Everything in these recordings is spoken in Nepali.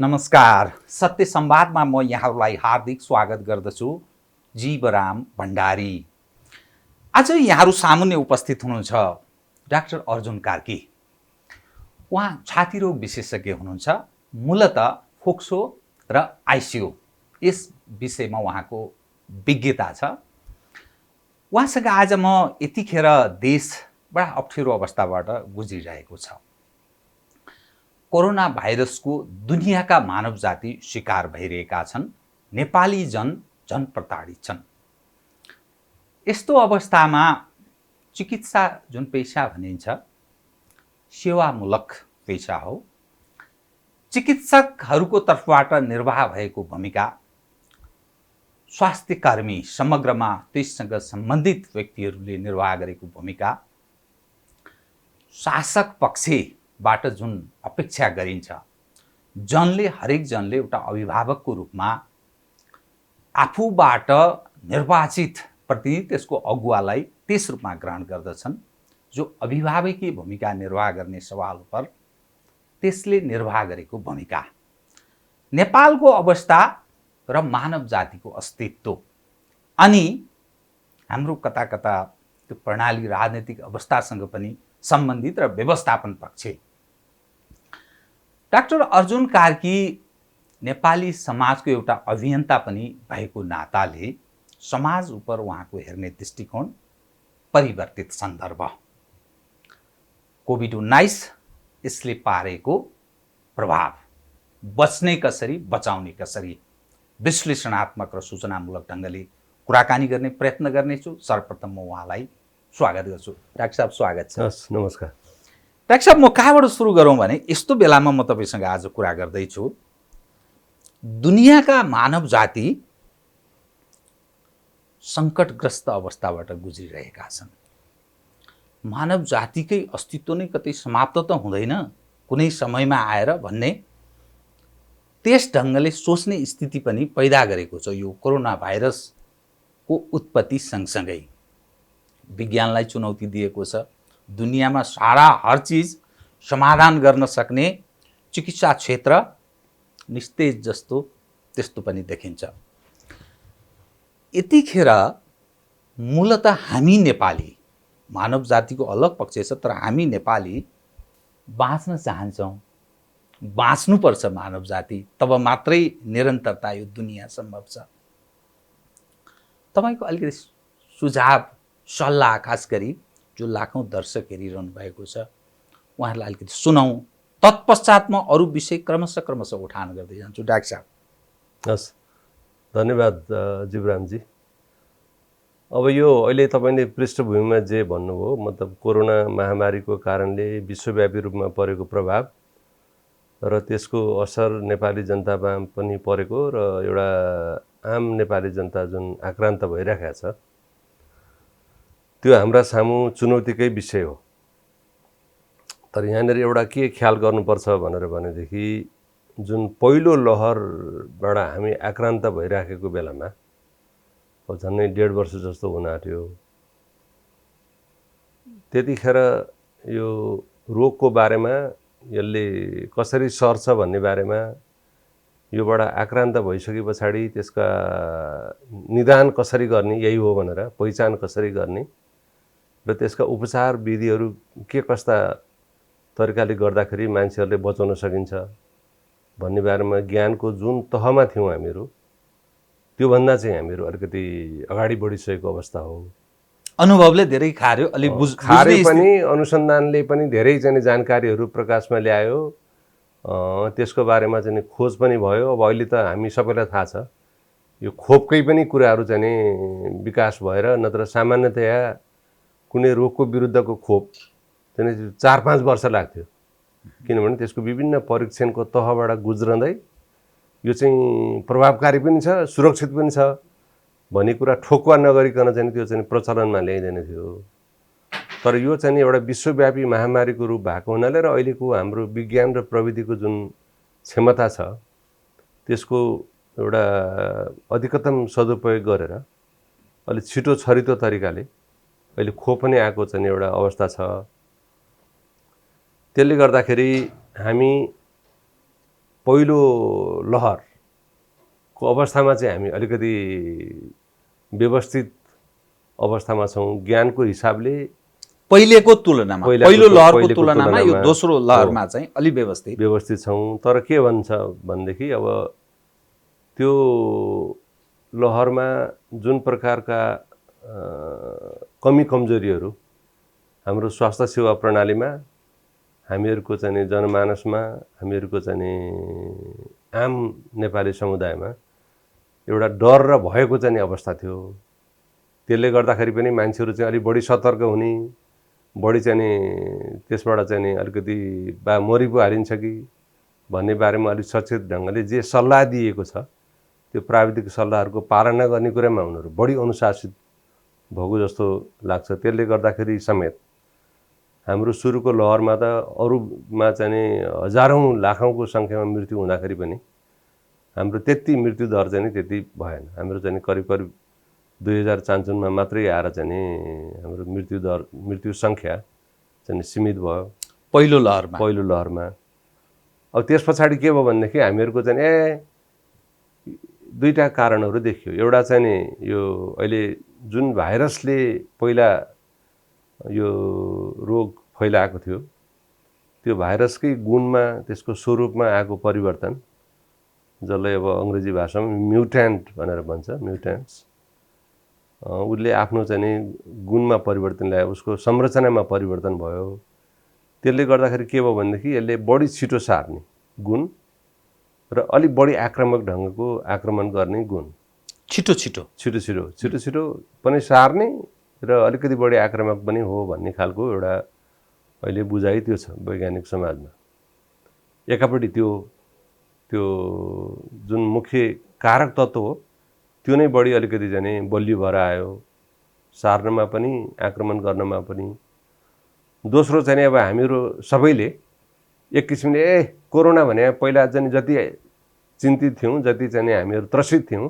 नमस्कार। सत्य संवादमा म यहाँहरूलाई हार्दिक स्वागत गर्दछु। जीवराम भण्डारी। आज यहाँहरू सामुन्ने उपस्थित हुनुहुन्छ डाक्टर अर्जुन कार्की। उहाँ छातीरोग विशेषज्ञ हुनुहुन्छ। मूलतः फोक्सो र आइसियु यस विषयमा उहाँको विज्ञता छ। उहाँसँग आज म यतिखेर देश बडा अप्ठ्यारो अवस्थाबाट गुज्रिरहेको छ। कोरोना भाइरसको दुनियाँका मानव जाति शिकार भइरहेका छन्। नेपाली झन प्रताडित छन्। यस्तो अवस्थामा चिकित्सा जुन पेशा भनिन्छ सेवामूलक पेशा हो। चिकित्सकहरूको तर्फबाट निर्वाह भएको भूमिका, स्वास्थ्यकर्मी समग्रमा त्यससँग सम्बन्धित व्यक्तिहरूले निर्वाह गरेको भूमिका, शासक पक्षबाट जुन अपेक्षा गरिन्छ, हरेक जनले एउटा अभिभावकको रूपमा आफूबाट निर्वाचित प्रतिनिधि त्यसको अगुवालाई त्यस रूपमा ग्रहण गर्दछन्। जो अभिभावकीय भूमिका निर्वाह गर्ने सवाल पर त्यसले निर्वाह गरेको भूमिका, नेपालको अवस्था र मानव जातिको अस्तित्व, अनि हाम्रो कता कता त्यो प्रणाली राजनीतिक अवस्थासँग पनि सम्बन्धित र व्यवस्थापन पक्ष। डाक्टर अर्जुन कार्की नेपाली समाजको एउटा अभियन्ता पनि भएको नाताले समाज उप उहाँको हेर्ने दृष्टिकोण परिवर्तित सन्दर्भ, कोभिड-19 यसले पारेको प्रभाव, बच्ने कसरी बचाउने कसरी, विश्लेषणात्मक र सूचनामूलक ढङ्गले कुराकानी गर्ने प्रयत्न गर्नेछु। सर्वप्रथम म उहाँलाई स्वागत गर्छु। डाक्टर साहब स्वागत छ। नमस्कार। डाक्टर साहब म कहाँबाट सुरु गरौँ भने यस्तो बेलामा म तपाईसँग आज कुरा गर्दैछु। दुनियाँका मानव जाति सङ्कटग्रस्त अवस्थाबाट गुज्रिरहेका छन्। मानव जातिकै अस्तित्व नै कतै समाप्त त हुँदैन कुनै समयमा आएर भन्ने त्यस ढङ्गले सोच्ने स्थिति पनि पैदा गरेको छ यो कोरोना भाइरसको उत्पत्ति सँगसँगै। विज्ञानलाई चुनौती दिएको छ। दुनियाँमा सारा हर चिज समाधान गर्न सक्ने चिकित्सा क्षेत्र निस्तेज जस्तो त्यस्तो पनि देखिन्छ। यतिखेर मूलतः हामी नेपाली, मानव जातिको अलग पक्ष छ, तर हामी नेपाली बाँच्न चाहन्छौँ, बाँच्नुपर्छ मानव जाति, तब मात्रै निरन्तरता यो दुनियाँ सम्भव छ। तपाईँको अलिकति सुझाव सल्लाह, खास गरी जो लाखौँ दर्शक हेरिरहनु भएको छ उहाँहरूलाई अलिकति सुनाउँ। तत्पश्चात म अरू विषय क्रमशः उठान गर्दै जान्छु। डाक्टर साहब। हस्, धन्यवाद जीवरामजी। अब यो अहिले तपाईँले पृष्ठभूमिमा जे भन्नुभयो, मतलब कोरोना महामारीको कारणले विश्वव्यापी रूपमा परेको प्रभाव र त्यसको असर नेपाली जनतामा पनि परेको र एउटा आम नेपाली जनता जुन आक्रान्त भइरहेको छ, त्यो हाम्रा सामु चुनौतीकै विषय हो। तर यहाँनिर एउटा के ख्याल गर्नुपर्छ भनेदेखि जुन पहिलो लहरबाट हामी आक्रान्त भइराखेको बेलामा अब झन्डै 1.5 वर्ष जस्तो हुन आँट्यो। त्यतिखेर यो रोगको बारेमा, यसले कसरी सर्छ भन्ने बारेमा, योबाट आक्रान्त भइसके पछाडि त्यसका निदान कसरी गर्ने, यही हो भनेर पहिचान कसरी गर्ने र त्यसका उपचार विधिहरू के कस्ता तरिकाले गर्दाखेरि मान्छेहरूले बचाउन सकिन्छ भन्ने बारेमा ज्ञानको जुन तहमा थियौँ हामीहरू, त्योभन्दा चाहिँ हामीहरू अलिकति अगाडि बढिसकेको अवस्था हो। अनुभवले धेरै खार्यो, अलि खारे पनि, अनुसन्धानले पनि धेरै चाहिँ जानकारीहरू प्रकाशमा ल्यायो। त्यसको बारेमा चाहिँ खोज पनि भयो। अब अहिले त हामी सबैलाई थाहा छ यो खोपकै पनि कुराहरू चाहिँ विकास भएर, नत्र सामान्यतया कुनै रोगको विरुद्धको खोप चाहिँ 4-5 वर्ष लाग्थ्यो, किनभने त्यसको विभिन्न परीक्षणको तहबाट गुज्रँदै यो चाहिँ प्रभावकारी पनि छ, सुरक्षित पनि छ भन्ने कुरा ठोक्वा नगरिकन चाहिँ त्यो चाहिँ प्रचलनमा ल्याइँदैन थियो। तर यो चाहिँ एउटा विश्वव्यापी महामारीको रूप भएको हुनाले र अहिलेको हाम्रो विज्ञान र प्रविधिको जुन क्षमता छ त्यसको एउटा अधिकतम सदुपयोग गरेर अलि छिटो छरितो तरिकाले अहिले खोप पनि आएको चाहिँ एउटा अवस्था छ। त्यसले गर्दाखेरि हामी पहिलो लहरको अवस्थामा चाहिँ हामी अलिकति व्यवस्थित अवस्थामा छौँ ज्ञानको हिसाबले। पहिलेको तुलनामा, पहिलो लहरको तुलनामा यो दोस्रो लहरमा चाहिँ अलि व्यवस्थित छौँ। तर के भन्छ भनेदेखि अब त्यो लहरमा जुन प्रकारका कमी कमजोरीहरू हाम्रो स्वास्थ्य सेवा प्रणालीमा, हामीहरूको चाहिँ जनमानसमा, हामीहरूको चाहिँ आम नेपाली समुदायमा एउटा डर र भएको चाहिँ अवस्था थियो। त्यसले गर्दाखेरि पनि मान्छेहरू चाहिँ अलिक बढी सतर्क हुने, बढी चाहिँ त्यसबाट चाहिँ अलिकति मरि पो हालिन्छ कि भन्ने बारेमा अलिक सचेत ढङ्गले जे सल्लाह दिएको छ त्यो प्राविधिक सल्लाहहरूको पालना गर्ने कुरामा उनीहरू बढी अनुशासित भएको जस्तो लाग्छ। त्यसले गर्दाखेरि समेत हाम्रो सुरुको लहरमा त अरूमा चाहिँ हजारौँ लाखौँको सङ्ख्यामा मृत्यु हुँदाखेरि पनि हाम्रो त्यति मृत्यु दर चाहिँ त्यति भएन। हाम्रो चाहिँ करिब 2055मा मात्रै आएर चाहिँ हाम्रो मृत्यु सङ्ख्या चाहिँ सीमित भयो पहिलो लहरमा। अब त्यस पछाडि के भयो भनेदेखि हामीहरूको चाहिँ दुईटा कारणहरू देखियो। एउटा चाहिँ यो अहिले जुन भाइरसले पहिला यो रोग फैलाएको थियो त्यो भाइरसकै गुणमा, त्यसको स्वरूपमा आएको परिवर्तन, जसलाई अब अङ्ग्रेजी भाषामा म्युट्यान्ट भनेर भन्छ, म्युट्यान्ट्स, उसले आफ्नो चाहिँ गुणमा परिवर्तन ल्यायो, उसको संरचनामा परिवर्तन भयो। त्यसले गर्दाखेरि के भयो भनेदेखि यसले बढी छिटो सार्ने गुण र अलिक बढी आक्रामक ढङ्गको आक्रमण गर्ने गुण, छिटो पनि सार्ने र अलिकति बढी आक्रामक पनि हो भन्ने खालको एउटा अहिले बुझाइ त्यो छ वैज्ञानिक समाजमा। एकापट्टि त्यो जुन मुख्य कारक तत्त्व हो त्यो नै बढी अलिकति चाहिँ बलियो भएर आयो, सार्नमा पनि आक्रमण गर्नमा पनि। दोस्रो चाहिँ अब हामीहरू सबैले एक किसिमले कोरोना भने पहिला चाहिँ जति चिन्तित थियौँ, जति चाहिँ हामीहरू त्रसित थियौँ,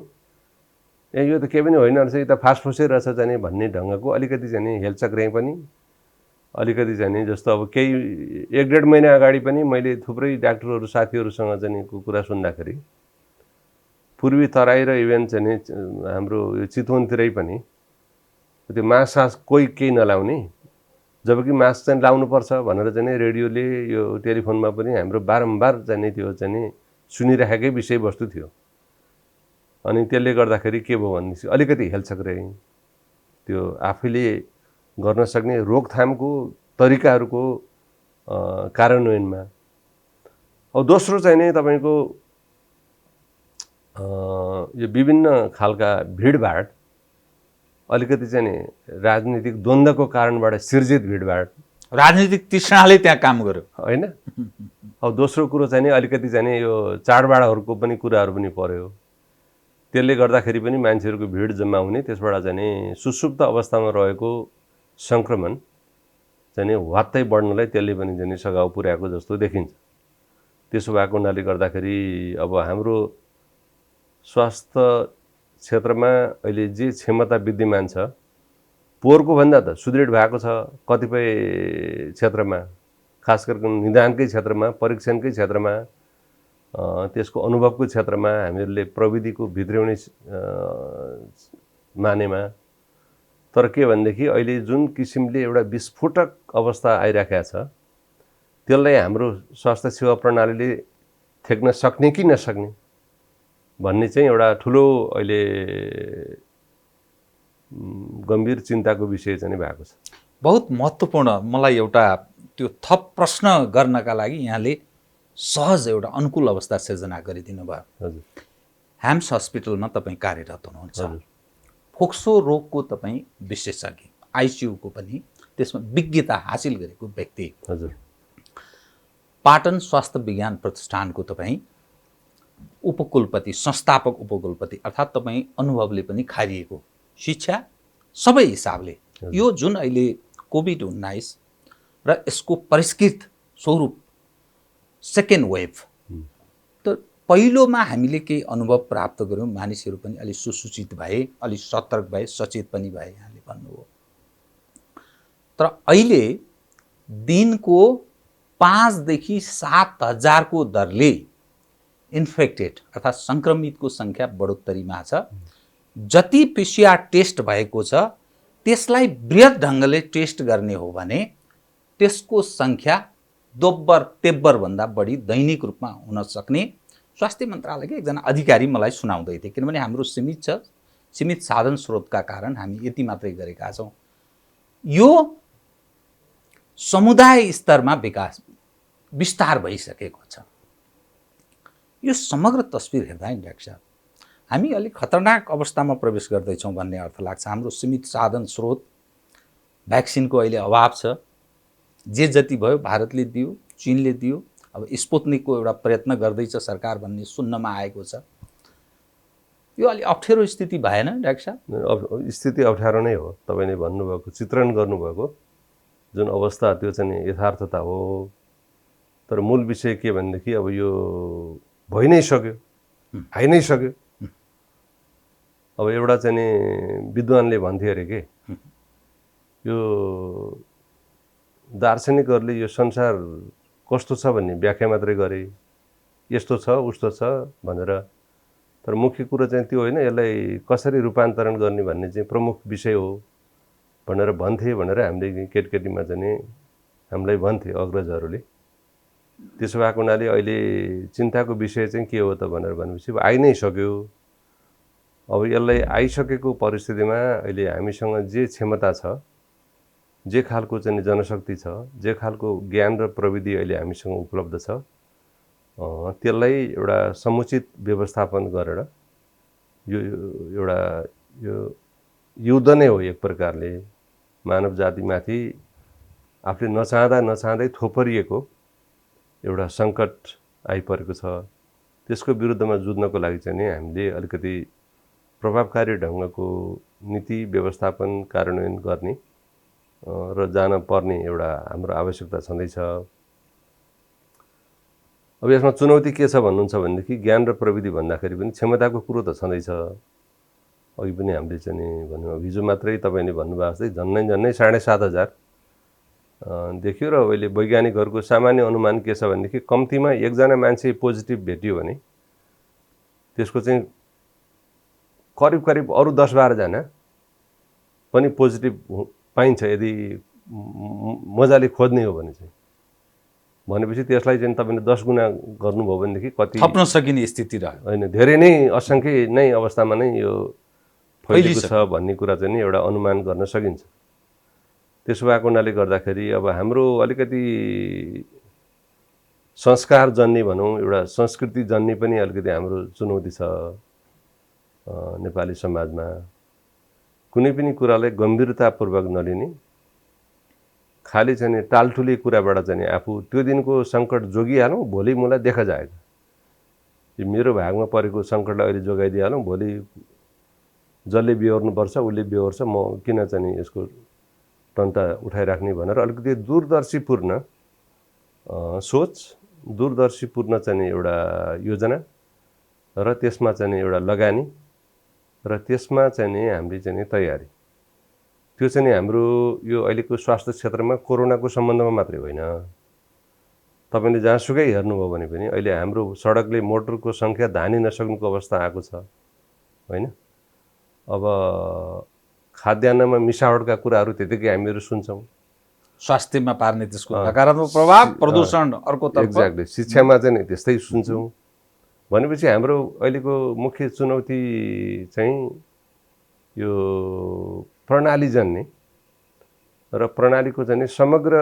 यो त केही पनि होइन रहेछ, यो त फास्टफुसै रहेछ चाहिँ भन्ने ढङ्गको अलिकति चाहिँ हेलचक्र्याइँ पनि अलिकति चाहिँ जस्तो अब केही 1-1.5 महिना अगाडि पनि मैले थुप्रै डाक्टरहरू साथीहरूसँग चाहिँ कुरा सुन्दाखेरि पूर्वी तराई र इभेन चाहिँ हाम्रो यो चितवनतिरै पनि त्यो मास्क कोही केही नलाउने, जबकि मास्क चाहिँ लाउनुपर्छ भनेर चाहिँ रेडियोले यो टेलिफोनमा पनि हाम्रो बारम्बार चाहिँ त्यो चाहिँ सुनिराखेकै विषयवस्तु थियो। अनि त्यसले गर्दाखेरि के भयो भनेपछि अलिकति हेलचक्र्याइँ त्यो आफैले गर्न सक्ने रोकथामको तरिकाहरूको कार्यान्वयनमा। अब दोस्रो चाहिँ नै तपाईँको यो विभिन्न खालका भिडभाड, अलिकति चाहिँ राजनीतिक द्वन्द्वको कारणबाट सिर्जित भिडभाड, राजनीतिक तृष्णाले त्यहाँ काम गर्यो होइन। अब दोस्रो कुरो चाहिँ नि अलिकति चाहिँ यो चाडबाडहरूको पनि कुराहरू पनि पर्यो। त्यसले गर्दाखेरि पनि मान्छेहरूको भिड जम्मा हुने, त्यसबाट चाहिँ सुसुप्त अवस्थामा रहेको सङ्क्रमण चाहिँ वात्तै बढ्नलाई त्यसले पनि चाहिँ सघाउ पुर्याएको जस्तो देखिन्छ। त्यसो भएको हुनाले गर्दाखेरि अब हाम्रो स्वास्थ्य क्षेत्रमा अहिले जे क्षमता विद्यमान छ पोहोरको भन्दा त सुदृढ भएको छ कतिपय क्षेत्रमा, खास गरेर निदानकै क्षेत्रमा, परीक्षणकै क्षेत्रमा, त्यसको अनुभवको क्षेत्रमा हामीहरूले प्रविधिको भित्र्याउने मानेमा। तर के भनेदेखि अहिले जुन किसिमले एउटा विस्फोटक अवस्था आइराखेको छ त्यसलाई हाम्रो स्वास्थ्य सेवा प्रणालीले थेक्न सक्ने कि नसक्ने भन्ने चाहिँ एउटा ठुलो अहिले गम्भीर चिन्ताको विषय चाहिँ भएको छ। बहुत महत्त्वपूर्ण। मलाई एउटा त्यो थप प्रश्न गर्नका लागि यहाँले सहज एउटा अनुकूल अवस्था सिर्जना गरिदिनु भयो। हजुर, ह्याम्स हस्पिटलमा तपाईँ कार्यरत हुनुहुन्छ। फोक्सो रोगको तपाईँ विशेषज्ञ, आइसियुको पनि त्यसमा विज्ञता हासिल गरेको व्यक्ति। हजुर, पाटन स्वास्थ्य विज्ञान प्रतिष्ठानको तपाईँ उपकुलपति, संस्थापक उपकुलपति, अर्थात् तपाईँ अनुभवले पनि खारिएको शिक्षा सबै हिसाबले यो जुन अहिले कोभिड-19 र यसको परिष्कृत स्वरूप सेकेन्ड वेभ, त पहिलोमा हामीले केही अनुभव प्राप्त गऱ्यौँ, मानिसहरू पनि अलि सुसूचित भए, अलि सतर्क भए, सचेत पनि भए, यहाँले भन्नुभयो। तर अहिले दिनको 5,000 देखि 7,000 को दरले इन्फेक्टेड अर्थात् सङ्क्रमितको सङ्ख्या बढोत्तरीमा छ। जति पिसिआर टेस्ट भएको छ त्यसलाई बृहत ढङ्गले टेस्ट गर्ने हो भने त्यसको सङ्ख्या दोब्बर तेब्बरभन्दा बढी दैनिक रूपमा हुन सक्ने स्वास्थ्य मन्त्रालयका एकजना अधिकारी मलाई सुनाउँदै थिए। किनभने हाम्रो सीमित छ, सीमित साधन स्रोतका कारण हामी यति मात्रै गरेका छौँ। यो समुदाय स्तरमा विस्तार भइसकेको छ। यो समग्र तस्बिर हेर्दा नि डाक्टर साहब हामी अलिक खतरनाक अवस्थामा प्रवेश गर्दैछौँ भन्ने अर्थ लाग्छ। हाम्रो सीमित साधन स्रोत, भ्याक्सिनको अहिले अभाव छ। जे जति भयो भारतले दियो, चीनले दियो, अब स्पुत्निकको एउटा प्रयत्न गर्दैछ सरकार भन्ने सुन्नमा आएको छ। यो अलि अप्ठ्यारो स्थिति भएन डाक्टर साहब? स्थिति अप्ठ्यारो नै हो। तपाईँले भन्नुभएको चित्रण गर्नुभएको जुन अवस्था त्यो चाहिँ यथार्थता हो। तर मूल विषय के भनेदेखि अब यो भइ नै सक्यो, आइ नै सक्यो। अब एउटा चाहिँ विद्वानले भन्थे अरे के, यो दार्शनिकहरूले यो संसार कस्तो छ भन्ने व्याख्या मात्रै गरे, यस्तो छ उस्तो छ भनेर। तर मुख्य कुरो चाहिँ त्यो होइन, यसलाई कसरी रूपान्तरण गर्ने भन्ने चाहिँ प्रमुख विषय हो भनेर भन्थे भनेर हामीले केटकेटीमा चाहिँ हामीलाई भन्थे अग्रजहरूले। त्यसो भएको हुनाले अहिले चिन्ताको विषय चाहिँ के हो त भनेर भनेपछि अब आइ नै सक्यो। अब यसलाई आइसकेको परिस्थितिमा अहिले हामीसँग जे क्षमता छ, जे खालको चाहिँ जनशक्ति छ, जे खालको ज्ञान र प्रविधि अहिले हामीसँग उपलब्ध छ, त्यसलाई एउटा समुचित व्यवस्थापन गरेर यो एउटा यो युद्ध नै हो एक प्रकारले मानव जातिमाथि आफूले नचाहँदै थोपरिएको एउटा सङ्कट आइपरेको छ। त्यसको विरुद्धमा जुझ्नको लागि चाहिँ हामीले अलिकति प्रभावकारी ढङ्गको नीति व्यवस्थापन कार्यान्वयन गर्ने र जान पर्ने एउटा हाम्रो आवश्यकता छँदैछ। अब यसमा चुनौती के छ भन्नुहुन्छ भनेदेखि ज्ञान र प्रविधि भन्दाखेरि पनि क्षमताको कुरो त छँदैछ। अघि पनि हामीले चाहिँ भन्नु हिजो मात्रै तपाईँले भन्नुभएको जस्तै झन्नै 7,500 देखियो। र अहिले वैज्ञानिकहरूको सामान्य अनुमान के छ भनेदेखि कम्तीमा एकजना मान्छे पोजिटिभ भेटियो भने त्यसको चाहिँ करिब अरू 10-12 जना पनि पोजिटिभ पाइन्छ यदि मजाले खोज्ने हो भने चाहिँ। भनेपछि त्यसलाई चाहिँ तपाईँले 10 गुणा गर्नुभयो भनेदेखि कति थप्न सकिने स्थिति रह्यो होइन, धेरै नै असङ्ख्य नै अवस्थामा नै यो फैलिएको छ भन्ने कुरा चाहिँ नि एउटा अनुमान गर्न सकिन्छ। त्यसो भएको हुनाले गर्दाखेरि अब हाम्रो अलिकति संस्कार जन्ने भनौँ, एउटा संस्कृति जन्ने पनि अलिकति हाम्रो चुनौती छ नेपाली समाजमा। कुनै पनि कुरालाई गम्भीरतापूर्वक नलिने, खालि चाहिँ टालठुले कुराबाट चाहिँ आफू त्यो दिनको सङ्कट जोगिहालौँ, भोलि मलाई देखा जाएगा, यो मेरो भागमा परेको सङ्कटलाई अहिले जोगाइदिइहालौँ, भोलि जसले बिहोर्नुपर्छ उसले बिहोर्छ, म किन चाहिँ यसको टन्टा उठाइराख्ने भनेर अलिकति दूरदर्शीपूर्ण सोच, दूरदर्शीपूर्ण चाहिँ एउटा योजना र त्यसमा चाहिँ एउटा लगानी र त्यसमा चाहिँ हामीले चाहिँ तयारी, त्यो चाहिँ हाम्रो यो अहिलेको स्वास्थ्य क्षेत्रमा कोरोनाको सम्बन्धमा मात्रै होइन। तपाईँले जहाँसुकै हेर्नुभयो भने पनि अहिले हाम्रो सडकले मोटरको सङ्ख्या धानी नसक्नुको अवस्था आएको छ होइन। अब खाद्यान्नमा मिसावटका कुराहरू त्यतिकै हामीहरू सुन्छौँ। स्वास्थ्यमा पार्ने त्यसको नकारात्मक प्रभाव, प्रदूषण अर्कोतर्फ। एक्ज्याक्टली, शिक्षामा चाहिँ त्यस्तै सुन्छौँ। भनेपछि हाम्रो अहिलेको मुख्य चुनौती चाहिँ यो प्रणालीजन्य र प्रणालीको चाहिँ समग्र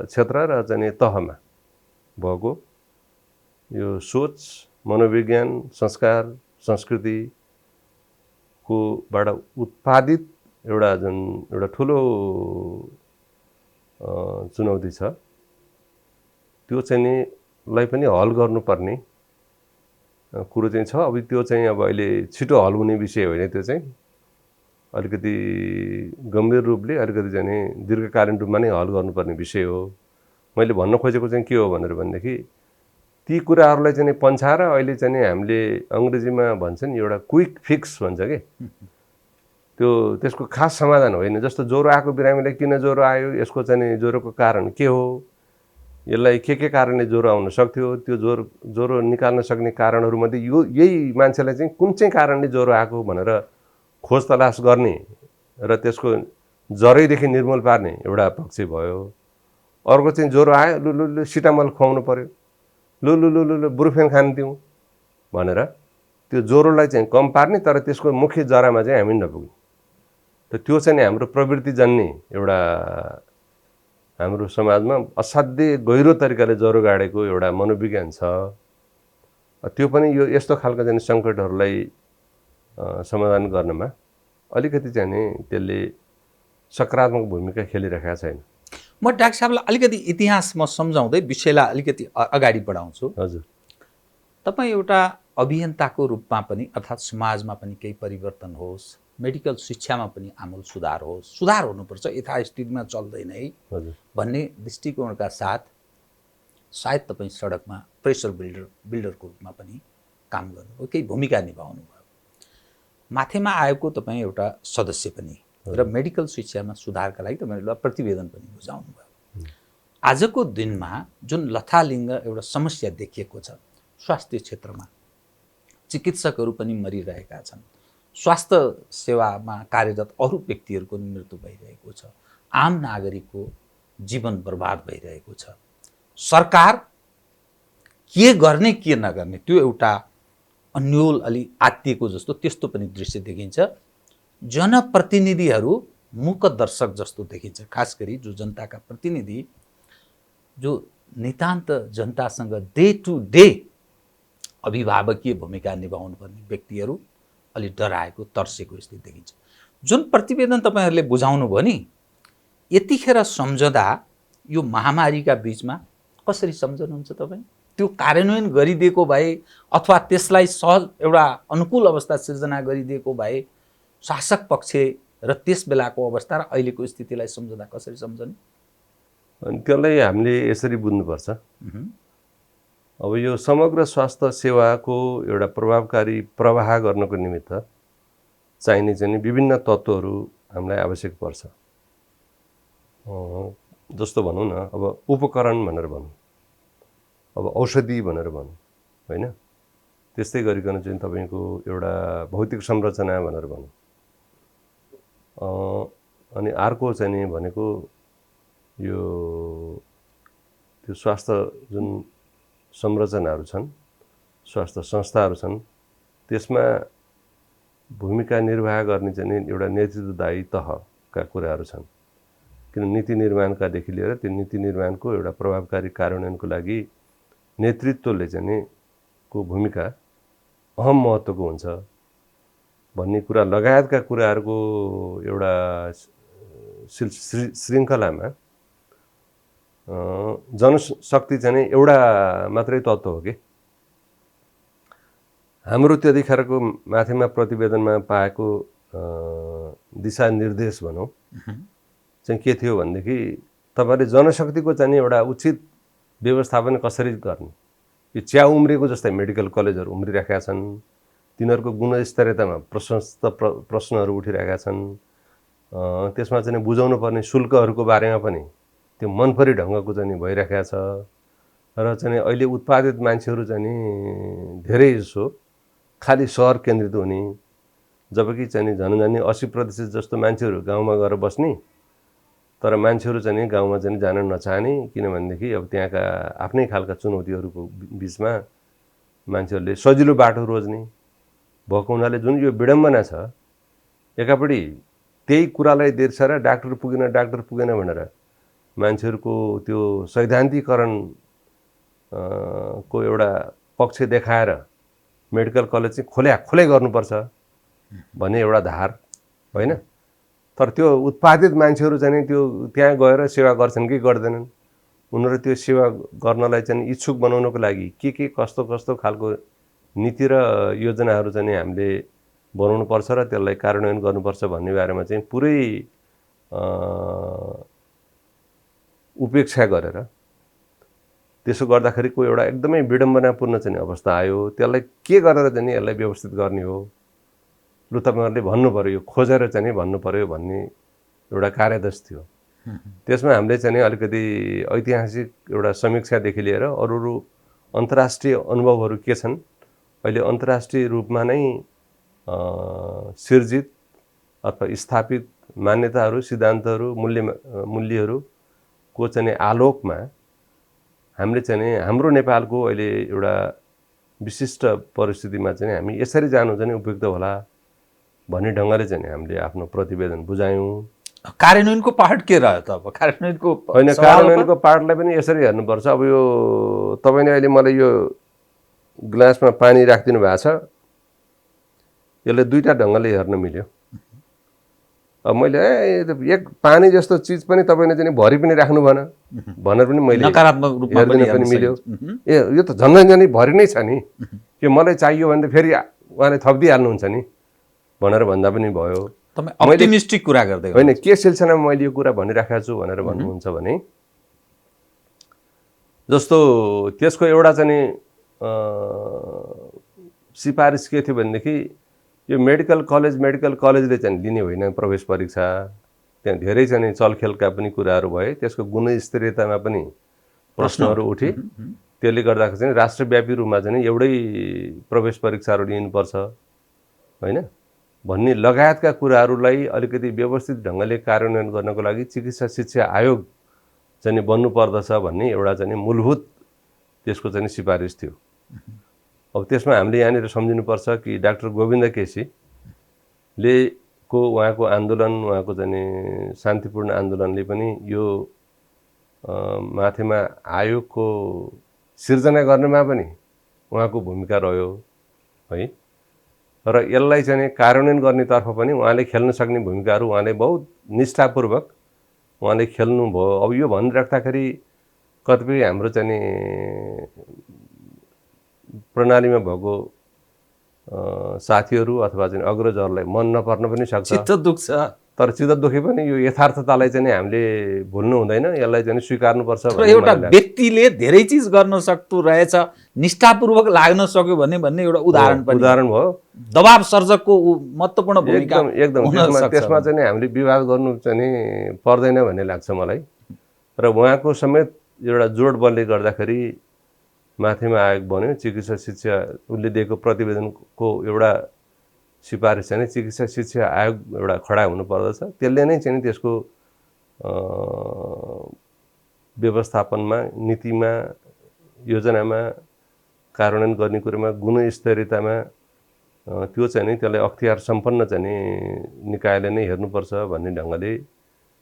क्षेत्र र चाहिँ तहमा भएको यो सोच, मनोविज्ञान, संस्कार, संस्कृतिकोबाट उत्पादित एउटा जुन एउटा ठुलो चुनौती छ, त्यो चाहिँ नि लाई पनि हल गर्नुपर्ने कुरो चाहिँ छ। अब त्यो चाहिँ अब अहिले छिटो हल हुने विषय होइन, त्यो चाहिँ अलिकति गम्भीर रूपले अलिकति चाहिँ दीर्घकालीन रूपमा नै हल गर्नुपर्ने विषय हो। मैले भन्न खोजेको चाहिँ के हो भनेर भनेदेखि ती कुराहरूलाई चाहिँ पन्छाएर अहिले चाहिँ हामीले अङ्ग्रेजीमा भन्छन् एउटा क्विक फिक्स भन्छ कि, त्यो त्यसको खास समाधान होइन। जस्तो ज्वरो आएको बिरामीलाई किन ज्वरो आयो, यसको चाहिँ ज्वरोको कारण के हो, यसलाई के कारणले ज्वरो आउन सक्थ्यो, त्यो ज्वरो निकाल्न सक्ने कारणहरूमध्ये यही मान्छेलाई चाहिँ कुन चाहिँ कारणले ज्वरो आएको भनेर खोज तलास गर्ने र त्यसको जरैदेखि निर्मूल पार्ने एउटा पक्ष भयो। अर्को चाहिँ ज्वरो आयो, लु सिटामल खुवाउनु पर्यो, लु ब्रुफेन खान दिउँ भनेर त्यो ज्वरोलाई चाहिँ कम पार्ने, तर त्यसको मुख्य जरामा चाहिँ हामी नपुग्ने। त त्यो चाहिँ हाम्रो प्रवृत्तिजन्य एउटा हाम्रो समाजमा असाध्यै गहिरो तरिकाले ज्वरो गाडेको एउटा मनोविज्ञान छ। त्यो पनि यो यस्तो खालका चाहिँ सङ्कटहरूलाई समाधान गर्नमा अलिकति चाहिँ नि त्यसले सकारात्मक भूमिका खेलिरहेका छैन। म डाक्टर साहबलाई अलिकति इतिहास म सम्झाउँदै विषयलाई अलिकति अगाडि बढाउँछु। हजुर, तपाईँ एउटा अभियन्ताको रूपमा पनि अर्थात् समाजमा पनि केही परिवर्तन होस्, मेडिकल शिक्षामा पनि आमूल सुधार होस्, सुधार हुनुपर्छ, यथास्थितिमा चल्दैन है भन्ने दृष्टिकोणका साथ सायद तपाईँ सडकमा प्रेसर बिल्डरको रूपमा पनि काम गर्नुभयो, केही भूमिका निभाउनु भयो। माथिमा आएको तपाईँ एउटा सदस्य पनि र मेडिकल शिक्षामा सुधारका लागि तपाईँले प्रतिवेदन पनि बुझाउनु भयो। आजको दिनमा जुन लथालिङ्ग एउटा समस्या देखिएको छ स्वास्थ्य क्षेत्रमा, चिकित्सकहरू पनि मरिरहेका छन्, स्वास्थ्य सेवामा कार्यरत अरू व्यक्तिहरूको मृत्यु भइरहेको छ, आम नागरिकको जीवन बर्बाद भइरहेको छ। सरकार के गर्ने के नगर्ने त्यो एउटा अन्यल अलि आत्तिएको जस्तो त्यस्तो पनि दृश्य देखिन्छ। जनप्रतिनिधिहरू मूक दर्शक जस्तो देखिन्छ, खास गरी जो जनताका प्रतिनिधि, जो नितान्त जनतासँग डे टु डे अभिभावकीय भूमिका निभाउनु पर्ने व्यक्तिहरू अलि डराएको तर्सेको स्थिति देखिन्छ। जुन प्रतिवेदन तपाईँहरूले बुझाउनु भयो नि, यतिखेर सम्झँदा यो महामारीका बीचमा कसरी सम्झनुहुन्छ तपाईँ? त्यो कार्यान्वयन गरिदिएको भए अथवा त्यसलाई सहज एउटा अनुकूल अवस्था सिर्जना गरिदिएको भए शासक पक्ष र त्यस बेलाको अवस्था र अहिलेको स्थितिलाई सम्झँदा कसरी सम्झने? अनि त्यसलाई हामीले यसरी बुझ्नुपर्छ। अब यो समग्र स्वास्थ्य सेवाको एउटा प्रभावकारी प्रवाह गर्नको निमित्त चाहिने चाहिँ विभिन्न तत्त्वहरू हामीलाई आवश्यक पर्छ। जस्तो भनौँ न, अब उपकरण भनेर भनौँ, अब औषधि भनेर भनौँ होइन, त्यस्तै गरिकन चाहिँ तपाईँको एउटा भौतिक संरचना भनेर भनौँ। अनि अर्को चाहिँ नि भनेको यो त्यो स्वास्थ्य जुन संरचनाहरू छन्, स्वास्थ्य संस्थाहरू छन्, त्यसमा भूमिका निर्वाह गर्ने चाहिँ एउटा नेतृत्वदायी तहका कुराहरू छन्। किन नीति निर्माणकादेखि लिएर त्यो नीति निर्माणको एउटा प्रभावकारी कार्यान्वयनको लागि नेतृत्वले चाहिँ को भूमिका अहम महत्त्वको हुन्छ भन्ने कुरा लगायतका कुराहरूको एउटा श्रृङ्खलामा जनशक्ति चाहिँ एउटा मात्रै तत्त्व हो कि। हाम्रो त्यतिखेरको माथिमा प्रतिवेदनमा पाएको दिशानिर्देश भनौँ चाहिँ के थियो भनेदेखि तपाईँले जनशक्तिको चाहिँ एउटा उचित व्यवस्थापन कसरी गर्ने। यो च्या उम्रेको जस्तै मेडिकल कलेजहरू उम्रिरहेका छन्, तिनीहरूको गुणस्तरीयतामा प्रशस्त प्रश्नहरू उठिरहेका छन्। त्यसमा चाहिँ बुझाउनु पर्ने शुल्कहरूको बारेमा पनि त्यो मनपरी ढङ्गको चाहिँ भइरहेको छ र चाहिँ अहिले उत्पादित मान्छेहरू चाहिँ धेरै जसो खालि सहर केन्द्रित हुने, जबकि चाहिँ झन् 80% जस्तो मान्छेहरू गाउँमा गएर बस्ने, तर मान्छेहरू चाहिँ गाउँमा चाहिँ जान नचाहने। किनभनेदेखि अब त्यहाँका आफ्नै खालका चुनौतीहरूको बिचमा मान्छेहरूले सजिलो बाटो रोज्ने भएको हुनाले जुन यो विडम्बना छ, एकापट्टि त्यही कुरालाई देर्सेर डाक्टर पुगेन भनेर मान्छेहरूको त्यो सैद्धान्तिकरण को एउटा पक्ष देखाएर मेडिकल कलेज चाहिँ खोलै गर्नुपर्छ भन्ने एउटा धार होइन। तर त्यो उत्पादित मान्छेहरू चाहिँ त्यो त्यहाँ गएर सेवा गर्छन् कि गर्दैनन्, उनीहरू त्यो सेवा गर्नलाई चाहिँ इच्छुक बनाउनको लागि के कस्तो खालको नीति र योजनाहरू चाहिँ हामीले बनाउनुपर्छ र त्यसलाई कार्यान्वयन गर्नुपर्छ भन्ने बारेमा चाहिँ पुरै उपेक्षा गरेर त्यसो गर्दाखेरिको एउटा एकदमै विडम्बनापूर्ण चाहिँ अवस्था आयो। त्यसलाई के गरेर चाहिँ यसलाई व्यवस्थित गर्ने हो, लु तपाईँहरूले भन्नु पर्यो, यो खोजेर चाहिँ भन्नु पर्यो भन्ने एउटा कार्यदश थियो। त्यसमा हामीले चाहिँ नि अलिकति ऐतिहासिक एउटा समीक्षादेखि लिएर अरू अन्तर्राष्ट्रिय अनुभवहरू के छन्, अहिले अन्तर्राष्ट्रिय रूपमा नै सिर्जित अथवा स्थापित मान्यताहरू, सिद्धान्तहरू, मूल्यहरूको चाहिँ आलोकमा हामीले चाहिँ नि हाम्रो नेपालको अहिले एउटा विशिष्ट परिस्थितिमा चाहिँ हामी यसरी जानु चाहिँ उपयुक्त होला भन्ने ढङ्गले चाहिँ हामीले आफ्नो प्रतिवेदन बुझायौँ। कार्यान्वयनको पार्ट के रह्यो त? अब कार्यान्वयनको होइन, कार्यान्वयनको पार्टलाई पनि यसरी हेर्नुपर्छ। अब यो तपाईँले अहिले मलाई यो ग्लासमा पानी राखिदिनु भएको छ, यसले दुईवटा ढङ्गले हेर्न मिल्यो। अब मैले एक पानी जस्तो चिज पनि तपाईँले चाहिँ भरि पनि राख्नु भएन भनेर पनि मैले नकारात्मक रूपमा पनि मिल्यो। यो त झन्झनै भरि नै छ नि, यो मलाई चाहियो भने त फेरि उहाँले थपिदिइहाल्नुहुन्छ नि भनेर भन्दा पनि भयो। अप्टिमिस्टिक कुरा गर्दै होइन, के सिलसिलामा मैले यो कुरा भनिराखेको छु भनेर भन्नुहुन्छ भने जस्तो त्यसको एउटा चाहिँ सिफारिस के थियो भनेदेखि यो मेडिकल कलेजले चाहिँ लिने होइन प्रवेश परीक्षा। त्यहाँ धेरै चाहिँ चलखेलका पनि कुराहरू भए, त्यसको गुणस्तरीयतामा पनि प्रश्नहरू उठे। त्यसले गर्दा चाहिँ राष्ट्रव्यापी रूपमा चाहिँ एउटै प्रवेश परीक्षाहरू लिनुपर्छ होइन भन्ने लगायतका कुराहरूलाई अलिकति व्यवस्थित ढङ्गले कार्यान्वयन गर्नको लागि चिकित्सा शिक्षा आयोग चाहिँ बन्नुपर्दछ भन्ने एउटा चाहिँ मूलभूत त्यसको चाहिँ सिफारिस थियो। अब त्यसमा हामीले यहाँनिर सम्झिनुपर्छ कि डाक्टर गोविन्द केसीले उहाँको आन्दोलन, उहाँको चाहिँ शान्तिपूर्ण आन्दोलनले पनि यो माथिमा आयोगको सिर्जना गर्नमा पनि उहाँको भूमिका रह्यो है। र यसलाई चाहिँ कार्यान्वयन गर्नेतर्फ पनि उहाँले खेल्न सक्ने भूमिकाहरू उहाँले बहुत निष्ठापूर्वक उहाँले खेल्नुभयो। अब यो भनिराख्दाखेरि कतिपय हाम्रो चाहिँ प्रणालीमा भएको साथीहरू अथवा चाहिँ अग्रजहरूलाई मन नपर्न पनि सक्छ, चित्त दुख्छ। तर चित्त दुखे पनि यो यथार्थतालाई चाहिँ हामीले भुल्नु हुँदैन, यसलाई चाहिँ स्वीकार्नुपर्छ। एउटा व्यक्तिले धेरै चिज गर्न सक्दो रहेछ, निष्ठापूर्वक लाग्न सक्यो भन्ने एउटा उदाहरण भयो। दबाब सर्जकको महत्त्वपूर्ण भूमिका एकदम त्यसमा चाहिँ हामीले विवाद गर्नु चाहिँ पर्दैन भन्ने लाग्छ मलाई। र उहाँको समेत एउटा जोड बलले गर्दाखेरि माथिमा आयोग बन्यो। चिकित्सा शिक्षा उसले दिएको प्रतिवेदनको एउटा सिफारिस चाहिँ चिकित्सा शिक्षा आयोग एउटा खडा हुनुपर्दछ। त्यसले नै चाहिँ त्यसको व्यवस्थापनमा, नीतिमा, योजनामा, कार्यान्वयन गर्ने कुरामा, गुणस्तरीयतामा त्यो चाहिँ त्यसलाई अख्तियार सम्पन्न चाहिँ निकायले नै हेर्नुपर्छ भन्ने ढङ्गले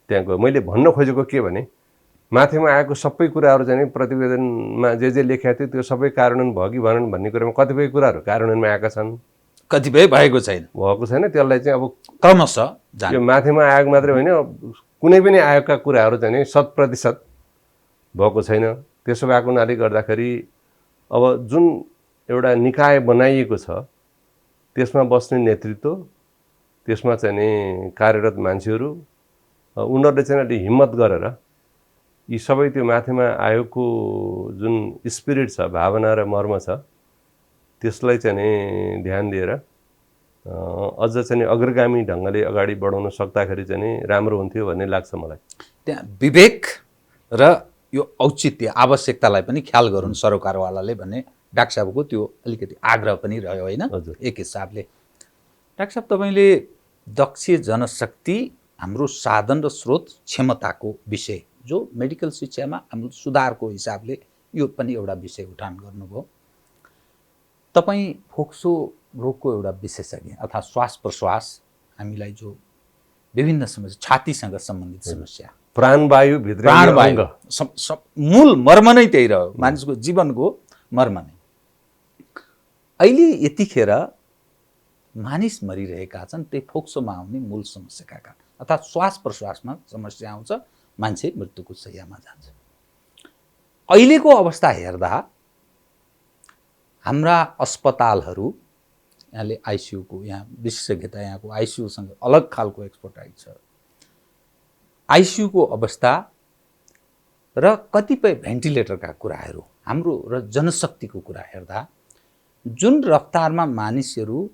त्यहाँ गयो। मैले भन्न खोजेको के भने माथिमा आएको सबै कुराहरू चाहिँ प्रतिवेदनमा जे लेखेको थियो त्यो सबै कार्यान्वयन भयो कि भएन भन्ने कुरामा कतिपय कुराहरू कार्यान्वयनमा आएका छन्, कतिपय भएको छैन। त्यसलाई चाहिँ अब क्रमशः यो माथिमा आयोग मात्रै होइन, कुनै पनि आयोगका कुराहरू चाहिँ 100% भएको छैन। त्यसो भएको हुनाले गर्दाखेरि अब जुन एउटा निकाय बनाइएको छ त्यसमा बस्ने नेतृत्व, त्यसमा चाहिँ कार्यरत मान्छेहरू, उनीहरूले चाहिँ अलि हिम्मत गरेर यी सबै त्यो माथिमा आयोगको जुन स्पिरिट छ, भावना र मर्म छ, त्यसलाई चाहिँ ध्यान दिएर अझ चाहिँ अग्रगामी ढङ्गले अगाडि बढाउन सक्दाखेरि चाहिँ राम्रो हुन्थ्यो भन्ने लाग्छ मलाई। त्यहाँ विवेक र यो औचित्य आवश्यकतालाई पनि ख्याल गरून् सरकारवालाले भन्ने डाक्टर साहबको त्यो अलिकति आग्रह पनि रह्यो होइन एक हिसाबले। डाक्टर साहब, तपाईँले दक्ष जनशक्ति, हाम्रो साधन र स्रोत क्षमताको विषय जो मेडिकल शिक्षामा हाम्रो सुधारको हिसाबले यो पनि एउटा विषय उठान गर्नुभयो। तपाईँ फोक्सो रोगको एउटा विशेषज्ञ अर्थात् श्वास प्रश्वास हामीलाई जो विभिन्न समस्या, छातीसँग सम्बन्धित समस्या, प्राणवायु मूल मर्म नै त्यही रह्यो, मानिसको जीवनको मर्म नै। अहिले यतिखेर मानिस मरिरहेका छन् त्यही फोक्सोमा आउने मूल समस्याका कारण, अर्थात् श्वास प्रश्वासमा समस्या आउँछ, मान्छे मृत्युको शय्यामा जान्छ। अहिलेको अवस्था हेर्दा हाम्रा अस्पतालहरू, यहाँले आइसियुको यहाँ विशेषज्ञता, यहाँको आइसियुसँग अलग खालको एक्सपर्टाइज छ, आइसियुको अवस्था र कतिपय भेन्टिलेटरका कुराहरू हाम्रो र जनशक्तिको कुरा हेर्दा जुन रफ्तारमा मानिसहरू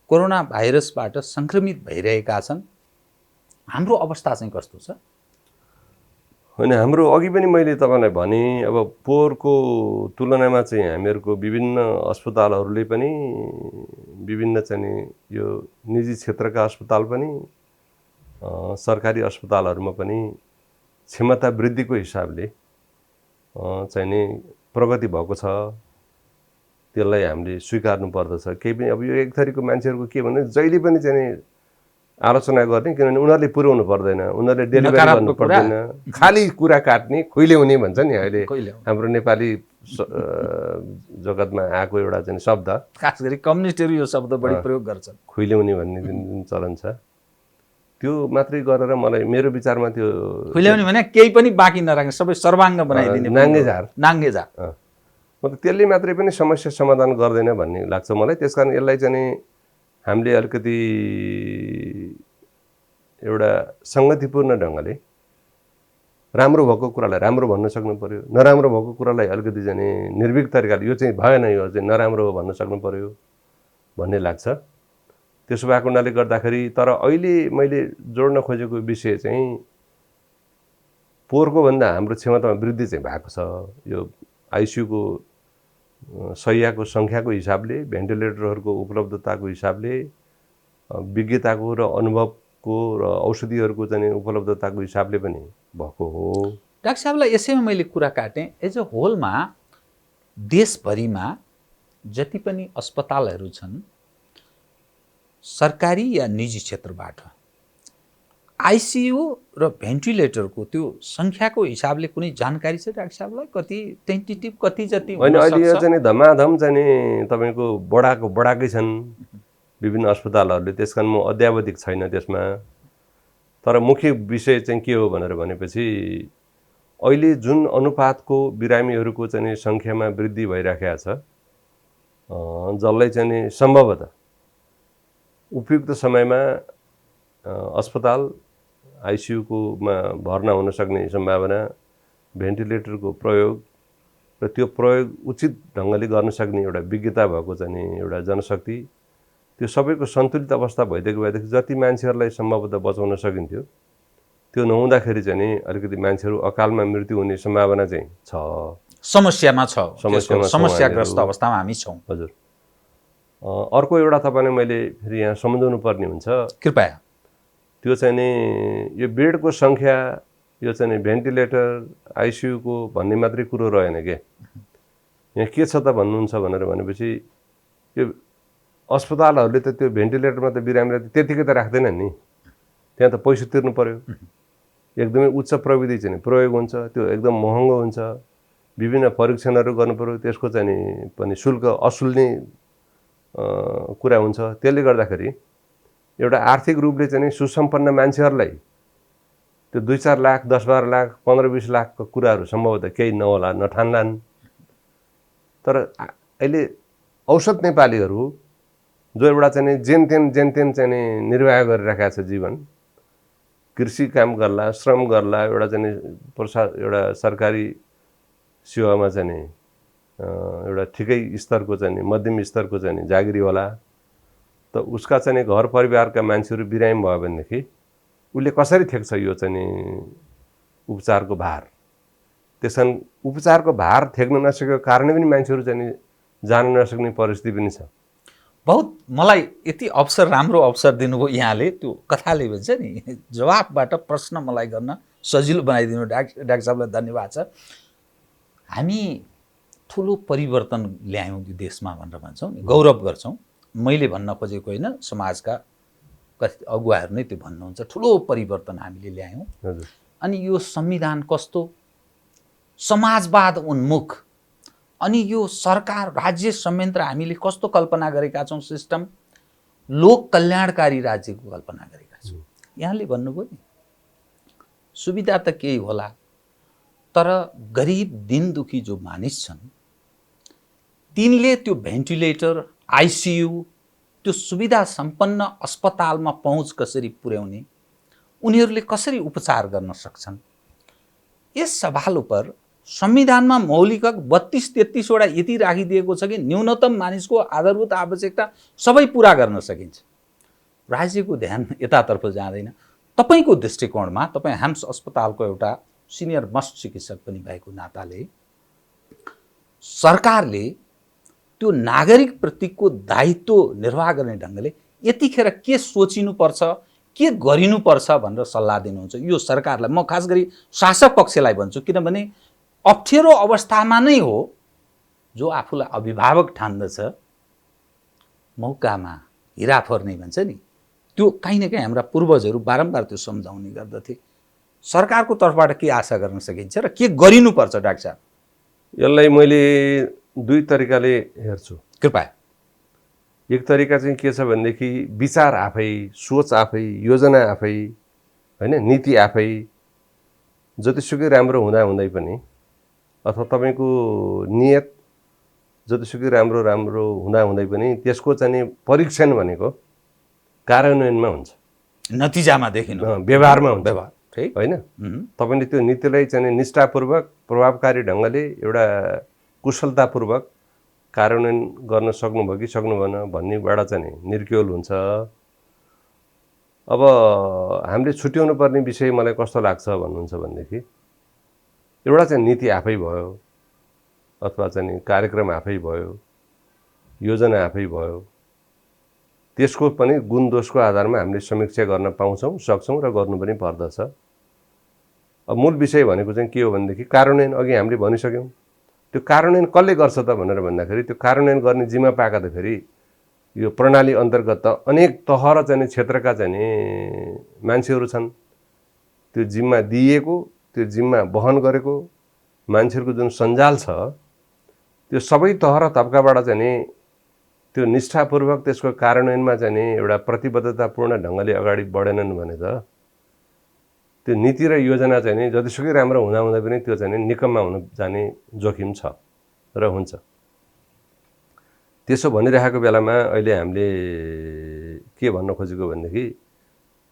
कोरोना भाइरसबाट सङ्क्रमित भइरहेका छन्, हाम्रो अवस्था चाहिँ कस्तो छ? होइन हाम्रो अघि पनि मैले तपाईँलाई भने अब पोहोरको तुलनामा चाहिँ हामीहरूको विभिन्न अस्पतालहरूले पनि विभिन्न चाहिँ यो निजी क्षेत्रका अस्पताल पनि सरकारी अस्पतालहरूमा पनि क्षमता वृद्धिको हिसाबले चाहिँ नि प्रगति भएको छ। त्यसलाई हामीले स्वीकार्नु पर्दछ। केही पनि अब यो एक थरीको मान्छेहरूको के भने जहिले पनि चाहिँ आलोचना गर्ने, किनभने उनीहरूले पुर्याउनु पर्दैन, उनीहरूले डेलिभरी गर्नु पर्दैन, खाली कुरा काट्ने, खुइल्याउने भन्छ नि अहिले हाम्रो नेपाली जगतमा आएको एउटा चाहिँ शब्द, खास गरी कम्युनिस्टहरू यो शब्द बढी प्रयोग गर्छन्, खुइल्याउने भन्ने जुन चलन छ त्यो मात्रै गरेर मलाई मेरो विचारमा त्यो खुइल्याउने भने केही पनि बाँकी नराख्ने, सबै सर्वाङ्ग बनाइदिने, नाङ्गेझार मतलब त्यसले मात्रै पनि समस्या समाधान गर्दैन भन्ने लाग्छ मलाई। त्यसकारण यसलाई चाहिँ हामीले अलिकति एउटा सङ्गतिपूर्ण ढङ्गले राम्रो भएको कुरालाई राम्रो भन्न सक्नु पर्यो, नराम्रो भएको कुरालाई अलिकति चाहिँ निर्भीक तरिकाले यो चाहिँ भएन, यो चाहिँ नराम्रो हो भन्न सक्नु पर्यो भन्ने लाग्छ। त्यसो भएको हुनाले गर्दाखेरि तर अहिले मैले जोड्न खोजेको विषय चाहिँ पोहोरको भन्दा हाम्रो क्षमतामा वृद्धि चाहिँ भएको छ। यो आइसियुको शय्याको सङ्ख्याको हिसाबले, भेन्टिलेटरहरूको उपलब्धताको हिसाबले, विज्ञताको र अनुभवको र औषधिहरूको चाहिँ उपलब्धताको हिसाबले पनि भएको हो। डाक्टर साहबलाई यसैमा मैले कुरा काटेँ, एज अ होलमा देशभरिमा जति पनि अस्पतालहरू छन् सरकारी या निजी क्षेत्रबाट आइसियु र भेन्टिलेटरको त्यो सङ्ख्याको हिसाबले कुनै जानकारी छ डाक्टर साहबलाई? कति टेन्टेटिभ कति जति होइन? अहिले यो चाहिँ धमाधम चाहिँ तपाईँको बढाएकै छन् विभिन्न अस्पतालहरूले, त्यसकारण म अध्यावधिक छैन त्यसमा। तर मुख्य विषय चाहिँ के हो भनेर भनेपछि अहिले जुन अनुपातको बिरामीहरूको चाहिँ सङ्ख्यामा वृद्धि भइराखेको छ, जसलाई चाहिँ सम्भवतः उपयुक्त समयमा अस्पताल आइसियुकोमा भर्ना हुन सक्ने सम्भावना, भेन्टिलेटरको प्रयोग र त्यो प्रयोग उचित ढङ्गले गर्न सक्ने एउटा विज्ञता भएको चाहिँ एउटा जनशक्ति, त्यो सबैको सन्तुलित अवस्था भइदिएको भएदेखि जति मान्छेहरूलाई सम्भवतः बचाउन सकिन्थ्यो त्यो नहुँदाखेरि चाहिँ अलिकति मान्छेहरू अकालमा मृत्यु हुने सम्भावना चाहिँ छ, समस्याग्रस्त अवस्थामा हामी छौँ। हजुर। अर्को एउटा तपाईँले मैले फेरि यहाँ सम्झाउनु पर्ने हुन्छ, कृपया, त्यो चाहिँ नि यो बेडको सङ्ख्या, यो चाहिँ भेन्टिलेटर आइसियुको भन्ने मात्रै कुरो रहेन के। यहाँ के छ त भन्नुहुन्छ भनेर भनेपछि यो अस्पतालहरूले त त्यो भेन्टिलेटरमा त बिरामीलाई त्यतिकै त राख्दैनन् नि, त्यहाँ त पैसा तिर्नु पर्यो, एकदमै उच्च प्रविधि चाहिँ प्रयोग हुन्छ, त्यो एकदम महँगो हुन्छ, विभिन्न परीक्षणहरू गर्नु पर्यो, त्यसको चाहिँ पनि शुल्क असुल्ने कुरा हुन्छ। त्यसले गर्दाखेरि एउटा आर्थिक रूपले चाहिँ सुसम्पन्न मान्छेहरूलाई त्यो 2-4 लाख, 10-12 लाख, 15-20 लाखको कुराहरू सम्भवतः केही नहोला, नठान्लान्। तर अहिले औसत नेपालीहरू जो एउटा चाहिँ जेनतेन चाहिँ निर्वाह गरिरहेका छ जीवन, कृषि काम गर्ला, श्रम गर्ला, एउटा चाहिँ एउटा सरकारी सेवामा चाहिँ एउटा ठिकै स्तरको चाहिँ मध्यम स्तरको चाहिँ जागिरी होला, त उसका चाहिँ घर परिवारका मान्छेहरू बिरामी भयो भनेदेखि उसले कसरी ठेक्छ यो चाहिँ उपचारको भार? त्यसकारण उपचारको भार ठेक्न नसकेको कारणले पनि मान्छेहरू चाहिँ जान नसक्ने परिस्थिति पनि छ। बहुत मलाई यति अवसर, राम्रो अवसर दिनुभयो यहाँले, त्यो कथाले भन्छ नि जवाफबाट प्रश्न मलाई गर्न सजिलो बनाइदिनु। डाक्टर साहबलाई धन्यवाद छ। हामी ठुलो परिवर्तन ल्यायौँ यो देशमा भनेर भन्छौँ नि, गौरव गर्छौँ। मैले भन्न खोजेको होइन, समाजका कति अगुवाहरू नै त्यो भन्नुहुन्छ, ठुलो परिवर्तन हामीले ल्यायौँ। अनि यो संविधान कस्तो समाजवाद उन्मुख, अनि यो सरकार राज्य संयन्त्र हामीले कस्तो कल्पना गरेका छौँ, सिस्टम लोक कल्याणकारी राज्यको कल्पना गरेका छौँ। यहाँले भन्नुभयो नि सुविधा त केही होला, तर गरिब दिन दुखी जो मानिस छन् तिनले त्यो भेन्टिलेटर, आइसियु, त्यो सुविधा सम्पन्न अस्पतालमा पहुँच कसरी पुर्याउने, उनीहरूले कसरी उपचार गर्न सक्छन्? यस सवाल उपर संविधानमा मौलिक हक 32-33 वटा यति राखिदिएको छ कि न्यूनतम मानिसको आधारभूत आवश्यकता सबै पुरा गर्न सकिन्छ। राज्यको ध्यान यतातर्फ जाँदैन। तपाईको दृष्टिकोणमा, तपाईँ हाम्स अस्पतालको एउटा सिनियर मोस्ट चिकित्सक पनि भएको नाताले सरकारले त्यो नागरिकप्रतिको दायित्व निर्वाह गर्ने ढङ्गले यतिखेर के सोचिनुपर्छ, के गरिनुपर्छ भनेर सल्लाह दिनुहुन्छ यो सरकारलाई? म खास गरी शासक पक्षलाई भन्छु, किनभने अप्ठ्यारो अवस्थामा नै हो जो आफूलाई अभिभावक ठान्दछ मौकामा हिरा फोर्ने भन्छ नि, त्यो काहीँ न काहीँ हाम्रा पूर्वजहरू बारम्बार त्यो सम्झाउने गर्दथे। सरकारको तर्फबाट के आशा गर्न सकिन्छ र के गरिनुपर्छ डाक्टर साहब? यसलाई मैले दुई तरिकाले हेर्छु। कृपया। एक तरिका चाहिँ के छ भनेदेखि विचार आफै, सोच आफै, योजना आफै, होइन, नीति आफै जतिसुकै राम्रो हुँदै पनि अथवा तपाईँको नियत जतिसुकै राम्रो हुँदै पनि त्यसको चाहिँ परीक्षण भनेको कार्यान्वयनमा हुन्छ, नतिजामा देखिनु, व्यवहारमा हुन्छ, व्यवहार, ठिक होइन? तपाईँले त्यो नीतिलाई चाहिँ निष्ठापूर्वक प्रभावकारी ढङ्गले एउटा कुशलतापूर्वक कार्यान्वयन गर्न सक्नुभयो कि सक्नु भएन भन्नेबाट चाहिँ निर्क्योल हुन्छ। अब हामीले छुट्याउनु पर्ने विषय मलाई कस्तो लाग्छ भन्नुहुन्छ भनेदेखि एउटा चाहिँ नीति आफै भयो अथवा चाहिँ कार्यक्रम आफै भयो, योजना आफै भयो, त्यसको पनि गुण दोषको आधारमा हामीले समीक्षा गर्न पाउँछौँ, सक्छौँ र गर्नु पनि पर्दछ। अब मूल विषय भनेको चाहिँ के हो भनेदेखि कार्यान्वयन। अघि हामीले भनिसक्यौँ त्यो कार्यान्वयन कसले गर्छ त भनेर भन्दाखेरि त्यो कार्यान्वयन गर्ने जिम्मा पाएका त फेरि यो प्रणाली अन्तर्गत त अनेक तह र चाहिँ क्षेत्रका चाहिँ मान्छेहरू छन्। त्यो जिम्मा दिएको, त्यो जिम्मा वहन गरेको मान्छेहरूको जुन सञ्जाल छ त्यो सबै तह र तबकाबाट चाहिँ त्यो निष्ठापूर्वक त्यसको कार्यान्वयनमा चाहिँ एउटा प्रतिबद्धतापूर्ण ढङ्गले अगाडि बढेनन् भने त त्यो नीति र योजना चाहिँ जतिसुकै राम्रो हुँदा पनि त्यो चाहिँ निकममा हुन जाने जोखिम छ र हुन्छ। त्यसो भनिरहेको बेलामा अहिले हामीले के भन्न खोजेको भनेदेखि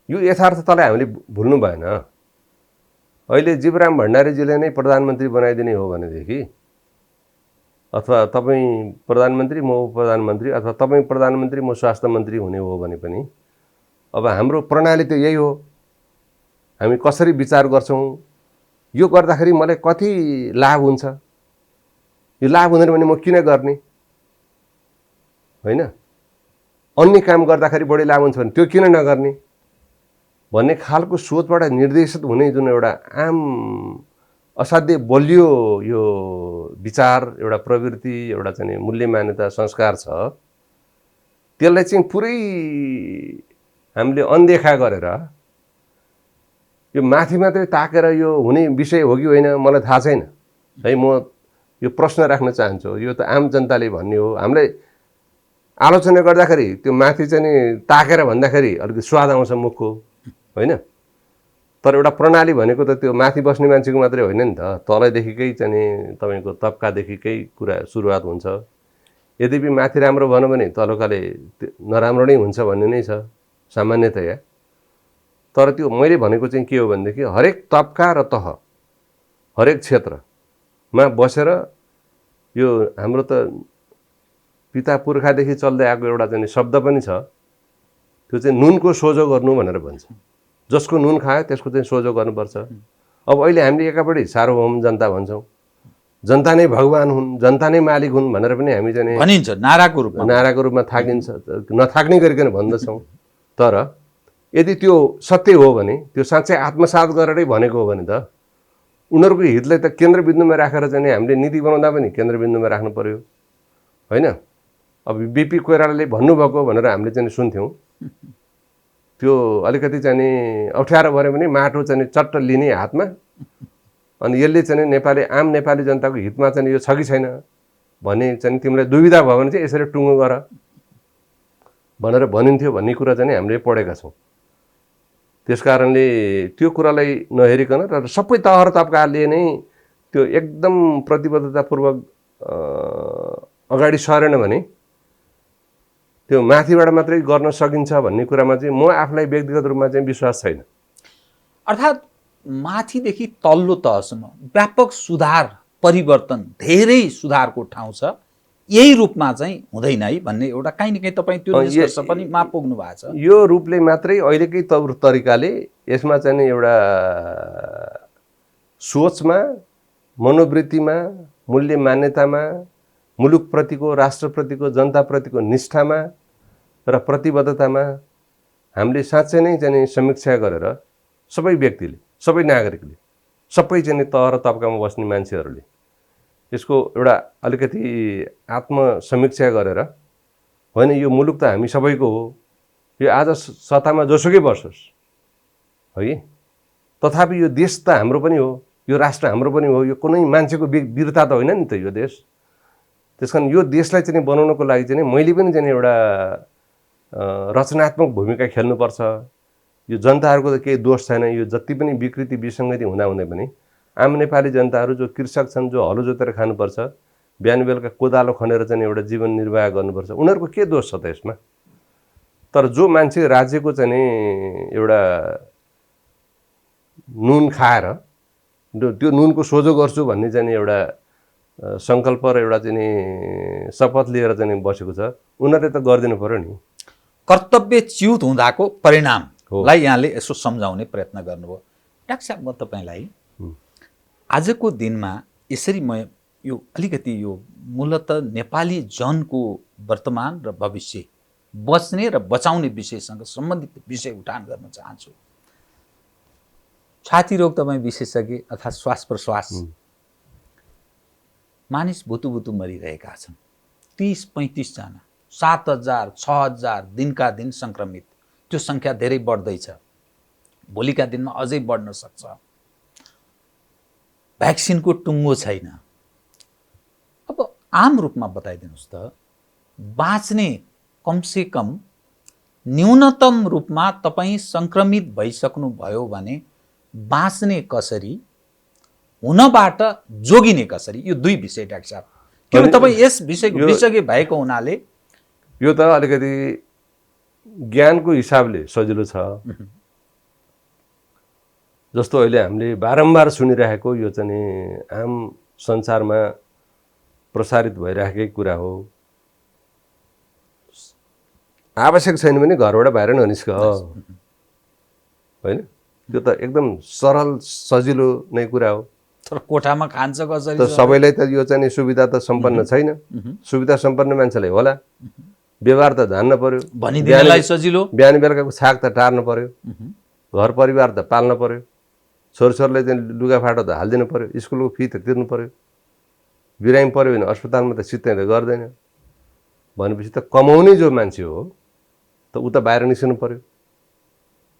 यो यथार्थतालाई हामीले भुल्नु भएन। अहिले जीवराम भण्डारीजीले नै प्रधानमन्त्री बनाइदिने हो भनेदेखि अथवा तपाईँ प्रधानमन्त्री म उपप्रधानमन्त्री अथवा तपाईँ प्रधानमन्त्री म स्वास्थ्य मन्त्री हुने हो भने पनि अब हाम्रो प्रणाली त यही हो। हामी कसरी विचार गर्छौँ, यो गर्दाखेरि मलाई कति लाभ हुन्छ, यो लाभ हुँदैन भने म किन गर्ने, होइन, अन्य काम गर्दाखेरि बढी लाभ हुन्छ भने त्यो किन नगर्ने भन्ने खालको सोचबाट निर्देशित हुने जुन एउटा आम असाध्यै बलियो यो विचार, एउटा प्रवृत्ति, एउटा चाहिँ मूल्य मान्यता संस्कार छ, त्यसलाई चाहिँ पुरै हामीले अनदेखा गरेर यो माथि मात्रै ताकेर यो हुने विषय हो कि होइन मलाई थाहा छैन है। म यो प्रश्न राख्न चाहन्छु, यो त आम जनताले भन्ने हो। हामीले आलोचना गर्दाखेरि त्यो माथि चाहिँ ताकेर भन्दाखेरि अलिकति स्वाद आउँछ मुखको, होइन, तर एउटा प्रणाली भनेको त त्यो माथि बस्ने मान्छेको मात्रै होइन नि त, तलैदेखिकै चाहिँ तपाईँको तबकादेखिकै कुरा सुरुवात हुन्छ। यद्यपि माथि राम्रो भनौँ भने तलकाले नराम्रो नै हुन्छ भन्ने नै छ सामान्यतया। तर त्यो मैले भनेको चाहिँ के हो भनेदेखि हरेक तबका र तह, हरेक क्षेत्रमा बसेर यो हाम्रो त पिता पुर्खादेखि चल्दै आएको एउटा चाहिँ शब्द पनि छ, त्यो चाहिँ नुनको सोझो गर्नु भनेर भन्छ। जसको नुन खायो त्यसको चाहिँ सोझो गर्नुपर्छ। अब अहिले हामीले एकापट्टि सार्वभौम जनता भन्छौँ, जनता नै भगवान हुन्, जनता नै मालिक हुन् भनेर पनि हामी चाहिँ भनिन्छ, नाराको रूपमा थाकिन्छ, नथाक्ने गरिकन भन्दछौँ। तर यदि त्यो सत्य हो भने, त्यो साँच्चै आत्मसात गरेरै भनेको हो भने त उनीहरूको हितलाई त केन्द्रबिन्दुमा राखेर चाहिँ हामीले नीति बनाउँदा पनि केन्द्रबिन्दुमा राख्नु पर्यो, होइन। अब बिपी कोइरालाले भन्नुभएको भनेर हामीले चाहिँ सुन्थ्यौँ, त्यो अलिकति चाहिँ अप्ठ्यारो भऱ्यो भने माटो चाहिँ चट्ट लिने हातमा, अनि यसले चाहिँ आम नेपाली जनताको हितमा चाहिँ यो छ कि छैन भन्ने चाहिँ तिमीलाई दुविधा भयो भने चाहिँ यसरी टुङ्गो गर भनेर भनिन्थ्यो भन्ने कुरा चाहिँ हामीले पढेका छौँ। त्यस कारणले त्यो कुरालाई नहेरिकन र सबै तह तबकाले नै त्यो एकदम प्रतिबद्धतापूर्वक अगाडि सरेन भने त्यो माथिबाट मात्रै गर्न सकिन्छ भन्ने कुरामा चाहिँ म आफूलाई व्यक्तिगत रूपमा चाहिँ विश्वास छैन। अर्थात् माथिदेखि तल्लो तहसम्म व्यापक सुधार, परिवर्तन, धेरै सुधारको ठाउँ छ, यही रूपमा चाहिँ हुँदैन है भन्ने एउटा काहीँ न काहीँ तपाईँ त्यो निष्कर्ष पनि मा पुग्नु भएको छ। यो रूपले मात्रै अहिलेकै तरिकाले यसमा चाहिँ एउटा सोचमा, मनोवृत्तिमा, मूल्य मान्यतामा, मुलुकप्रतिको, राष्ट्रप्रतिको, जनताप्रतिको निष्ठामा र प्रतिबद्धतामा हामीले साँच्चै नै चाहिँ समीक्षा गरेर सबै व्यक्तिले, सबै नागरिकले, सबै चाहिँ तह र तबकामा बस्ने मान्छेहरूले यसको एउटा अलिकति आत्मसमीक्षा गरेर होइन यो मुलुक त हामी सबैको हो, यो आज सत्तामा जोसुकै बसोस् है, तथापि यो देश त हाम्रो पनि हो, यो राष्ट्र हाम्रो पनि हो, यो कुनै मान्छेको वीरता त होइन नि त यो देश। त्यसकारण यो देशलाई चाहिँ बनाउनको लागि चाहिँ मैले पनि चाहिँ एउटा रचनात्मक भूमिका खेल्नुपर्छ। यो जनताहरूको त केही दोष छैन, यो जति पनि विकृति विसङ्गति हुँदाहुँदै पनि आम नेपाली जनताहरू जो कृषक छन्, जो हलो जोतेर खानुपर्छ, बिहान बेलुका कोदालो खनेर चाहिँ एउटा जीवन निर्वाह गर्नुपर्छ, उनीहरूको के दोष छ त यसमा? तर जो मान्छे राज्यको चाहिँ एउटा नुन खाएर त्यो नुनको सोझो गर्छु भन्ने चाहिँ एउटा सङ्कल्प र एउटा चाहिँ शपथ लिएर चाहिँ बसेको छ, उनीहरूले त गरिदिनु पर्यो नि। कर्तव्यच्युत हुँदाको परिणामलाई यहाँले यसो सम्झाउने प्रयत्न गर्नुभयो। डाक्टर साहब, म तपाईँलाई आजको दिनमा यसरी म यो अलिकति यो मूलत नेपाली जनको वर्तमान र भविष्य बच्ने र बचाउने विषयसँग सम्बन्धित विषय उठान गर्न चाहन्छु। छाती रोग तपाईँ विशेषज्ञ अर्थात् श्वास प्रश्वास, मानिस भुतुभुतु मरिरहेका छन्, 30-35 जना, 7,000 6,000 दिनका दिन सङ्क्रमित। त्यो सङ्ख्या धेरै बढ्दैछ, भोलिका दिनमा अझै बढ्न सक्छ। भ्याक्सिनको टुङ्गो छैन। अब आम रूपमा बताइदिनुहोस् त, बाँच्ने कमसे कम न्यूनतम रूपमा तपाईँ सङ्क्रमित भइसक्नु भयो भने बाँच्ने कसरी, हुनबाट जोगिने कसरी, यो दुई विषय डाक्टर साहब। किनभने तपाईँ यस विषयको विशेषज्ञ भएको हुनाले यो त अलिकति ज्ञानको हिसाबले सजिलो छ। जस्तो अहिले हामीले बारम्बार सुनिरहेको यो चाहिँ आम संसारमा प्रसारित भइरहेकै कुरा हो, आवश्यक छैन भने घरबाट बाहिर ननिस्क, होइन? त्यो त एकदम सरल सजिलो नै कुरा हो। तर कोठामा खान्छ कसरी? त सबैलाई त यो चाहिँ सुविधा त सम्पन्न छैन। सुविधा सम्पन्न मान्छेलाई होला, व्यवहार त जान्न पर्यो, भनिदिनलाई सजिलो, बिहान बेलुकाको छाक त टार्नु पर्यो, घर परिवार त पाल्न पर्यो, छोरछोरलाई चाहिँ लुगाफाटो त हालिदिनु पर्यो, स्कुलको फी त तिर्नु पर्यो, बिरामी पर्यो भने अस्पतालमा त सित्तै त गर्दैन। भनेपछि त कमाउने जो मान्छे हो त ऊ त बाहिर निस्कनु पर्यो।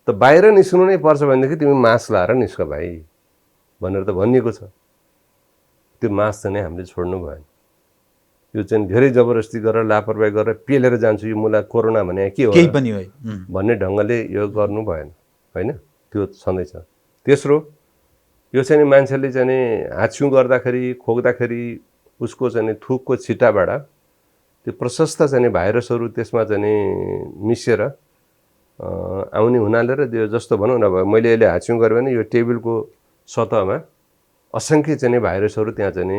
त बाहिर निस्कनु नै पर्छ भनेदेखि तिमी मास्क लाएर निस्क भाइ भनेर त भनिएको छ। त्यो मास्क चाहिँ हामीले छोड्नु भएन। यो चाहिँ धेरै जबरजस्ती गरेर लापरवाही गरेर पेलेर जान्छु यो मुला कोरोना भने के हो केही पनि होइन भन्ने ढङ्गले यो गर्नु भएन, होइन? त्यो छँदैछ। तेस्रो, यो चाहिँ मान्छेले चाहिँ हाच्छिउँ गर्दाखेरि, खोक्दाखेरि उसको चाहिँ थुकको छिटाबाट त्यो प्रशस्त चाहिँ भाइरसहरू त्यसमा चाहिँ मिसिएर आउने हुनाले र त्यो जस्तो भनौँ न, मैले अहिले हाच्छिउँ गरेँ भने यो टेबलको सतहमा असङ्ख्य चाहिँ भाइरसहरू त्यहाँ चाहिँ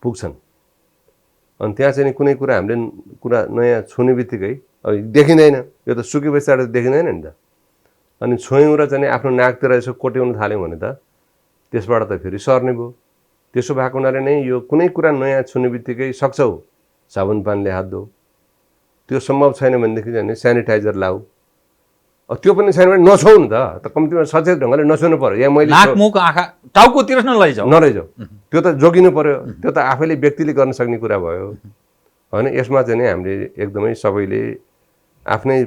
पुग्छन्। अनि त्यहाँ चाहिँ कुनै कुरा हामीले कुरा नयाँ छुने बित्तिकै देखिँदैन, यो त सुकेपछि त देखिँदैन नि त। अनि छोयौँ र चाहिँ आफ्नो नाकतिर यसो कोट्याउन थाल्यौँ भने त त्यसबाट त फेरि सर्ने भयो। त्यसो भएको हुनाले नै यो कुनै कुरा नयाँ छुने बित्तिकै सक्छौ साबुन पानीले हात धो, त्यो सम्भव छैन भनेदेखि चाहिँ सेनिटाइजर लाऊ। त्यो पनि छैन भने नछौ नि त कम्तीमा सचेत ढङ्गले नछुनु पर्यो। या मैले नाक मुख आँखा टाउकोतिर नलैजाऊ, त्यो त जोगिनु पर्यो। त्यो त आफैले व्यक्तिले गर्न सक्ने कुरा भयो, होइन? यसमा चाहिँ हामीले एकदमै सबैले आफ्नै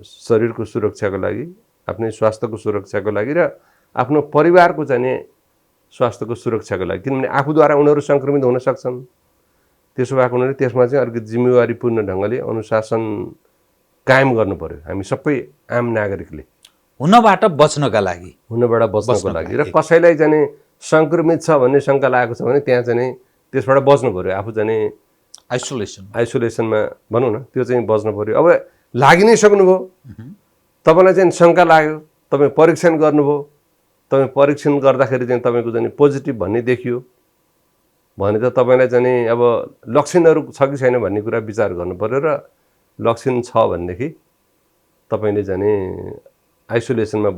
शरीरको सुरक्षाको लागि, आफ्नै स्वास्थ्यको सुरक्षाको लागि र आफ्नो परिवारको चाहिँ स्वास्थ्यको सुरक्षाको लागि, किनभने आफूद्वारा उनीहरू सङ्क्रमित हुन सक्छन्। त्यसो भएको हुनाले त्यसमा चाहिँ अलिकति जिम्मेवारीपूर्ण ढङ्गले अनुशासन कायम गर्नु पर्यो हामी सबै आम नागरिकले, हुनबाट बच्नका लागि, र कसैलाई चाहिँ सङ्क्रमित छ भन्ने शङ्का लागेको छ भने त्यहाँ चाहिँ त्यसबाट बच्नु पर्यो। आफू चाहिँ आइसोलेसनमा भनौँ न, त्यो चाहिँ बच्नु पर्यो। अब लागि नै सक्नुभयो, तपाईँलाई चाहिँ शङ्का लाग्यो, तपाईँ परीक्षण गर्नुभयो, तपाईँ परीक्षण गर्दाखेरि चाहिँ तपाईँको चाहिँ पोजिटिभ भन्ने देखियो भने त तपाईँलाई चाहिँ अब लक्षणहरू छ कि छैन भन्ने कुरा विचार गर्नु पर्यो। र लक्षण छ भनेदेखि तपाईँले चाहिँ आइसोलेसनमा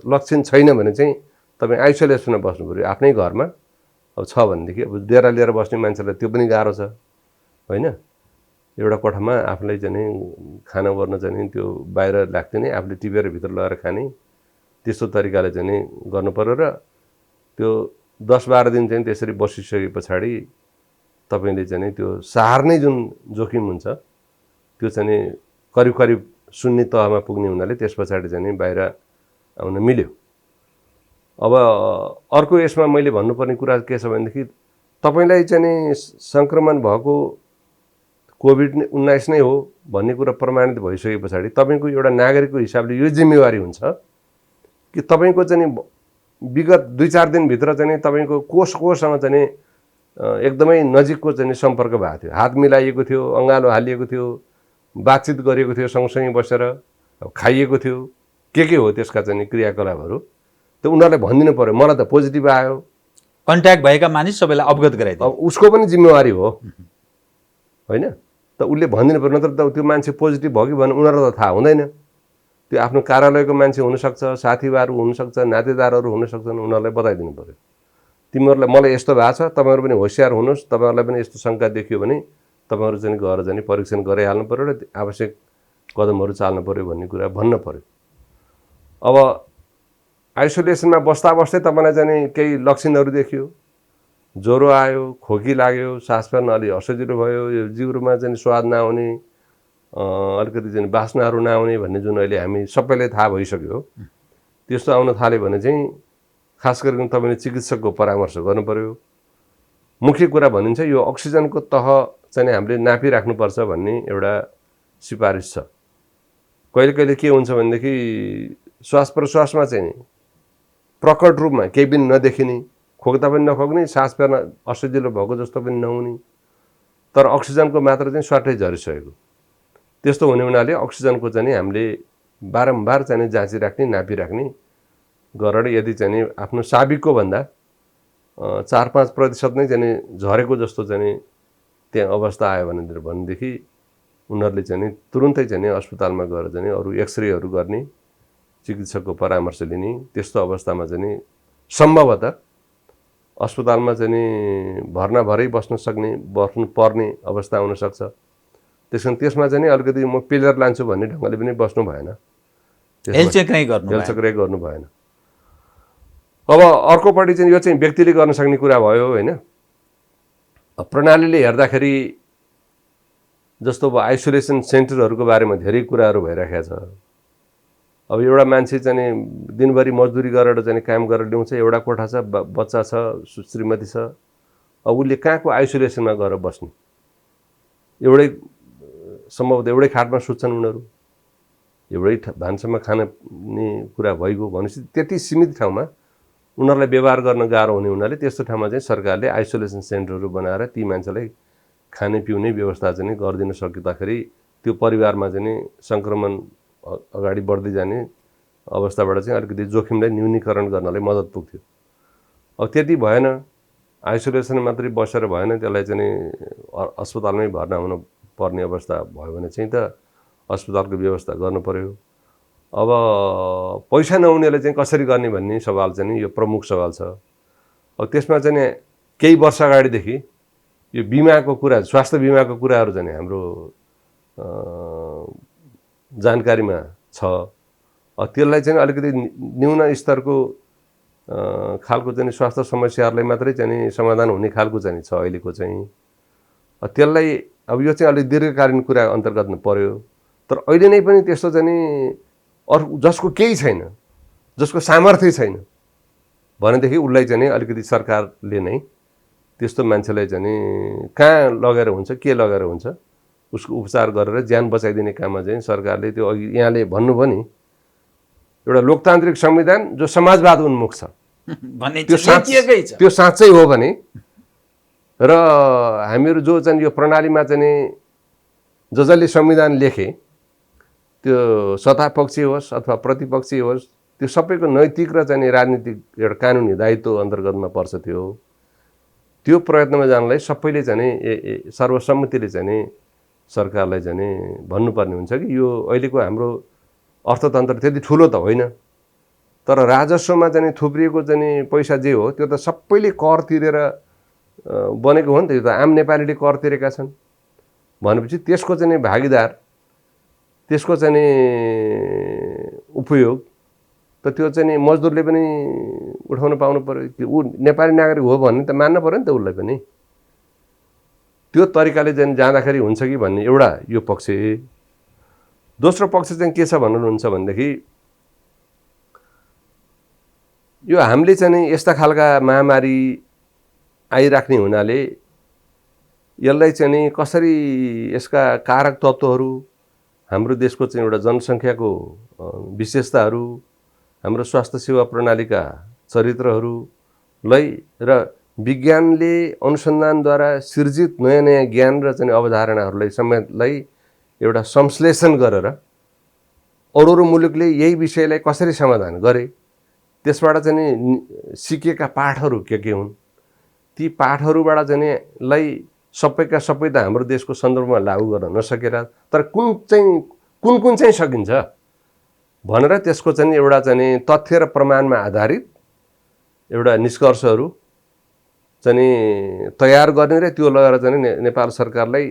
लक्षण छैन भने चाहिँ तपाईँ आइसोलेसनमा बस्नु पऱ्यो आफ्नै घरमा। अब छ भनेदेखि अब डेरा लिएर बस्ने मान्छेलाई त्यो पनि गाह्रो छ होइन। एउटा कोठामा आफूलाई चाहिँ खाना गर्न चाहिँ त्यो बाहिर लाग्थ्यो नि, आफूले टिपेर भित्र लगाएर खाने, त्यस्तो तरिकाले चाहिँ गर्नु पर्यो। र त्यो 10-12 दिन चाहिँ त्यसरी बसिसके पछाडि तपाईँले चाहिँ त्यो सार्ने जुन जोखिम हुन्छ त्यो चाहिँ करिब करिब शून्य तहमा पुग्ने हुनाले त्यस पछाडि चाहिँ बाहिर आउन मिल्यो। अब अर्को यसमा मैले भन्नुपर्ने कुरा के छ भनेदेखि तपाईँलाई चाहिँ सङ्क्रमण भएको कोभिड-19 नै हो भन्ने कुरा प्रमाणित भइसके पछाडि तपाईँको एउटा नागरिकको हिसाबले यो जिम्मेवारी हुन्छ कि तपाईँको चाहिँ विगत 2-4 दिनभित्र चाहिँ तपाईँको कोसँग चाहिँ एकदमै नजिकको चाहिँ सम्पर्क भएको थियो, हात मिलाइएको थियो, अँगालो हालिएको थियो, बातचित गरिएको थियो, सँगसँगै बसेर खाइएको थियो, के हो त्यसका चाहिँ क्रियाकलापहरू त्यो उनीहरूलाई भनिदिनु पर्यो। मलाई त पोजिटिभ आयो, कन्ट्याक्ट भएका मानिस सबैलाई अवगत गराइदियो। अब उसको पनि जिम्मेवारी हो होइन त, उसले भनिदिनु पर्यो। नत्र त त्यो मान्छे पोजिटिभ भयो कि भन्नु उनीहरूलाई त थाहा हुँदैन। त्यो आफ्नो कार्यालयको मान्छे हुनसक्छ, साथीभाइहरू हुनसक्छ, नातेदारहरू हुनसक्छन्, उनीहरूलाई बताइदिनु पर्यो। तिमीहरूलाई मलाई यस्तो भएको छ, तपाईँहरू पनि होसियार हुनुहोस्, तपाईँहरूलाई पनि यस्तो शङ्का देखियो भने तपाईँहरू चाहिँ गएर चाहिँ परीक्षण गराइहाल्नु पर्यो र आवश्यक कदमहरू चाल्नु पर्यो भन्ने कुरा भन्न पर्यो। अब आइसोलेसनमा बस्दा बस्दै तपाईँलाई चाहिँ केही लक्षणहरू देखियो, ज्वरो आयो, खोकी लाग्यो, सास फेर्न अलि असजिलो भयो, यो जिउमा चाहिँ स्वाद नआउने, अलिकति चाहिँ बास्नाहरू नआउने भन्ने जुन अहिले हामी सबैलाई थाहा भइसक्यो, त्यस्तो आउन थाल्यो भने चाहिँ खास गरिकन तपाईँले चिकित्सकको परामर्श गर्नु पर्यो। मुख्य कुरा भनिन्छ यो अक्सिजनको तह चाहिँ हामीले नापिराख्नुपर्छ भन्ने एउटा सिफारिस छ। कहिले कहिले के हुन्छ भनेदेखि श्वास प्रश्वासमा चाहिँ प्रकट रूपमा केही पनि नदेखिने, खोक्दा पनि नखोक्ने, सास फेर्न असजिलो भएको जस्तो पनि नहुने, तर अक्सिजनको मात्रा चाहिँ स्वाटै झरिसकेको, त्यस्तो हुने हुनाले अक्सिजनको चाहिँ हामीले बारम्बार चाहिँ जाँचिराख्ने, नापिराख्ने गरेर यदि चाहिँ आफ्नो साबिकको भन्दा 4-5% नै चाहिँ झरेको जस्तो चाहिँ त्यहाँ अवस्था आयो भनेदेखि उनीहरूले चाहिँ तुरुन्तै चाहिँ अस्पतालमा गएर चाहिँ अरू एक्सरेहरू गर्ने, चिकित्सकको परामर्श लिने। त्यस्तो अवस्थामा चाहिँ सम्भवतः अस्पतालमा चाहिँ भर्ना भरै बस्नु पर्ने अवस्था हुनसक्छ। त्यसमा चाहिँ अलिकति म पिलर लान्छु भन्ने ढङ्गले पनि बस्नु भएन, हेलचक्रै गर्नु भएन। अब अर्कोपट्टि चाहिँ यो चाहिँ व्यक्तिले गर्न सक्ने कुरा भयो होइन। प्रणालीले हेर्दाखेरि जस्तो अब आइसोलेसन सेन्टरहरूको बारेमा धेरै कुराहरू भइरहेको छ। अब एउटा मान्छे चाहिँ दिनभरि मजदुरी गरेर चाहिँ काम गरेर ल्याउँछ, एउटा कोठा छ, बच्चा छ, श्रीमती छ, अब उसले कहाँको आइसोलेसनमा गएर बस्ने? एउटै सम्भवतः एउटै खाटमा सुत्छन् उनीहरू, एउटै भान्सामा खाने कुरा भइगयो भनेपछि त्यति सीमित ठाउँमा उनीहरूलाई व्यवहार गर्न गाह्रो हुने हुनाले त्यस्तो ठाउँमा चाहिँ सरकारले आइसोलेसन सेन्टरहरू बनाएर ती मान्छेलाई खाने पिउने व्यवस्था चाहिँ गरिदिन सक्दाखेरि त्यो परिवारमा चाहिँ सङ्क्रमण अगाडि बढ्दै जाने अवस्थाबाट चाहिँ अलिकति जोखिमलाई न्यूनीकरण गर्नलाई मद्दत पुग्थ्यो। अब त्यति भएन, आइसोलेसन मात्रै बसेर भएन, त्यसलाई चाहिँ अस्पतालमै भर्ना हुन पर्ने अवस्था भयो भने चाहिँ त अस्पतालको व्यवस्था गर्नु पर्यो। अब पैसा नहुनेले चाहिँ कसरी गर्ने भन्ने सवाल चाहिँ यो प्रमुख सवाल छ। अब त्यसमा चाहिँ केही वर्ष अगाडिदेखि यो बिमाको कुरा, स्वास्थ्य बिमाको कुराहरू चाहिँ हाम्रो जानकारीमा छ। त्यसलाई चाहिँ अलिकति न्यून स्तरको खालको चाहिँ स्वास्थ्य समस्याहरूलाई मात्रै चाहिँ समाधान हुने खालको चाहिँ छ अहिलेको चाहिँ। त्यसलाई अब यो चाहिँ अलिक दीर्घकालीन कुरा अन्तर्गत पर्यो। तर अहिले नै पनि त्यस्तो चाहिँ अरू जसको केही छैन, जसको सामर्थ्य छैन भनेदेखि उसलाई चाहिँ अलिकति सरकारले नै त्यस्तो मान्छेलाई चाहिँ कहाँ लगेर हुन्छ, के लगेर हुन्छ, उसको उपचार गरेर ज्यान बचाइदिने काममा चाहिँ सरकारले त्यो अघि यहाँले भन्नुभयो नि एउटा लोकतान्त्रिक संविधान जो समाजवाद उन्मुख छ त्यो साँच्चै हो भने र हामीहरू जो चाहिँ यो प्रणालीमा चाहिँ जसले संविधान लेखे त्यो सत्तापक्षी होस् अथवा प्रतिपक्षी होस्, त्यो सबैको नैतिक र चाहिँ राजनीतिक एउटा कानुनी दायित्व अन्तर्गतमा पर्छ। त्यो प्रयत्नमा जानलाई सबैले चाहिँ सर्वसम्मतिले चाहिँ सरकारलाई चाहिँ भन्नुपर्ने हुन्छ कि यो अहिलेको हाम्रो अर्थतन्त्र त्यति ठुलो त होइन, तर राजस्वमा चाहिँ थुप्रिएको चाहिँ पैसा जे हो त्यो त सबैले कर तिरेर बनेको हो नि त। यो त आम नेपालीले कर तिरेका छन् भनेपछि त्यसको चाहिँ भागीदार, त्यसको चाहिँ उपयोग त त्यो चाहिँ मजदुरले पनि उठाउन पाउनु पर्यो। ऊ नेपाली नागरिक हो भन्ने त मान्न पर्यो नि त उसलाई पनि। त्यो तरिकाले चाहिँ जाँदाखेरि हुन्छ कि भन्ने एउटा यो पक्ष। दोस्रो पक्ष चाहिँ के छ भन्नुहुन्छ भनेदेखि यो हामीले चाहिँ यस्ता खालका महामारी आइराख्ने हुनाले यसलाई चाहिँ कसरी यसका कारक तत्त्वहरू, हाम्रो देशको चाहिँ एउटा जनसङ्ख्याको विशेषताहरू, हाम्रो स्वास्थ्य सेवा प्रणालीका चरित्रहरूलाई र विज्ञानले अनुसन्धानद्वारा सिर्जित नयाँ नयाँ ज्ञान र चाहिँ अवधारणाहरूलाई समेतलाई एउटा संश्लेषण गरेर अरू अरू मुलुकले यही विषयलाई कसरी समाधान गरे, त्यसबाट चाहिँ सिकेका पाठहरू के हुन्, ती पाठहरूबाट चाहिँ लाई सबैका सबै त हाम्रो देशको सन्दर्भमा लागू गर्न नसकेर तर कुन चाहिँ सकिन्छ भनेर त्यसको चाहिँ एउटा चाहिँ तथ्य र प्रमाणमा आधारित एउटा निष्कर्षहरू चाहिँ तयार गर्ने र त्यो लगेर चाहिँ नेपाल सरकारलाई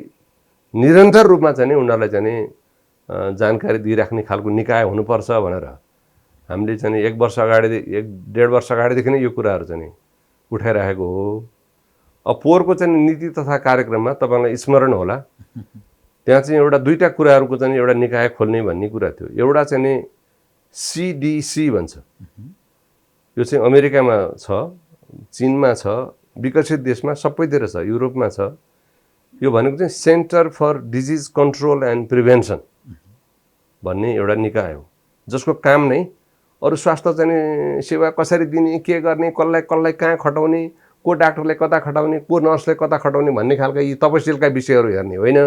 निरन्तर रूपमा चाहिँ उनीहरूलाई चाहिँ जानकारी दिइराख्ने खालको निकाय हुनुपर्छ भनेर हामीले चाहिँ 1 वर्ष अगाडि 1.5 वर्ष अगाडिदेखि नै यो कुराहरू चाहिँ उठाइराखेको हो। अब पोहोरको चाहिँ नीति तथा कार्यक्रममा तपाईँलाई स्मरण होला, त्यहाँ चाहिँ एउटा 2टा कुराहरूको चाहिँ एउटा निकाय खोल्ने भन्ने कुरा थियो। एउटा चाहिँ CDC भन्छ, यो चाहिँ अमेरिकामा छ, चीनमा छ, विकसित देशमा सबैतिर छ, युरोपमा छ। यो भनेको चाहिँ centre for disease control and prevention भन्ने एउटा निकाय हो, जसको काम नै अरू स्वास्थ्य चाहिँ सेवा कसरी दिने, के गर्ने, कसलाई कहाँ खटाउने, को डाक्टरलाई कता खटाउने, को नर्सलाई कता खटाउने भन्ने खालका यी तपसिलका विषयहरू हेर्ने होइन।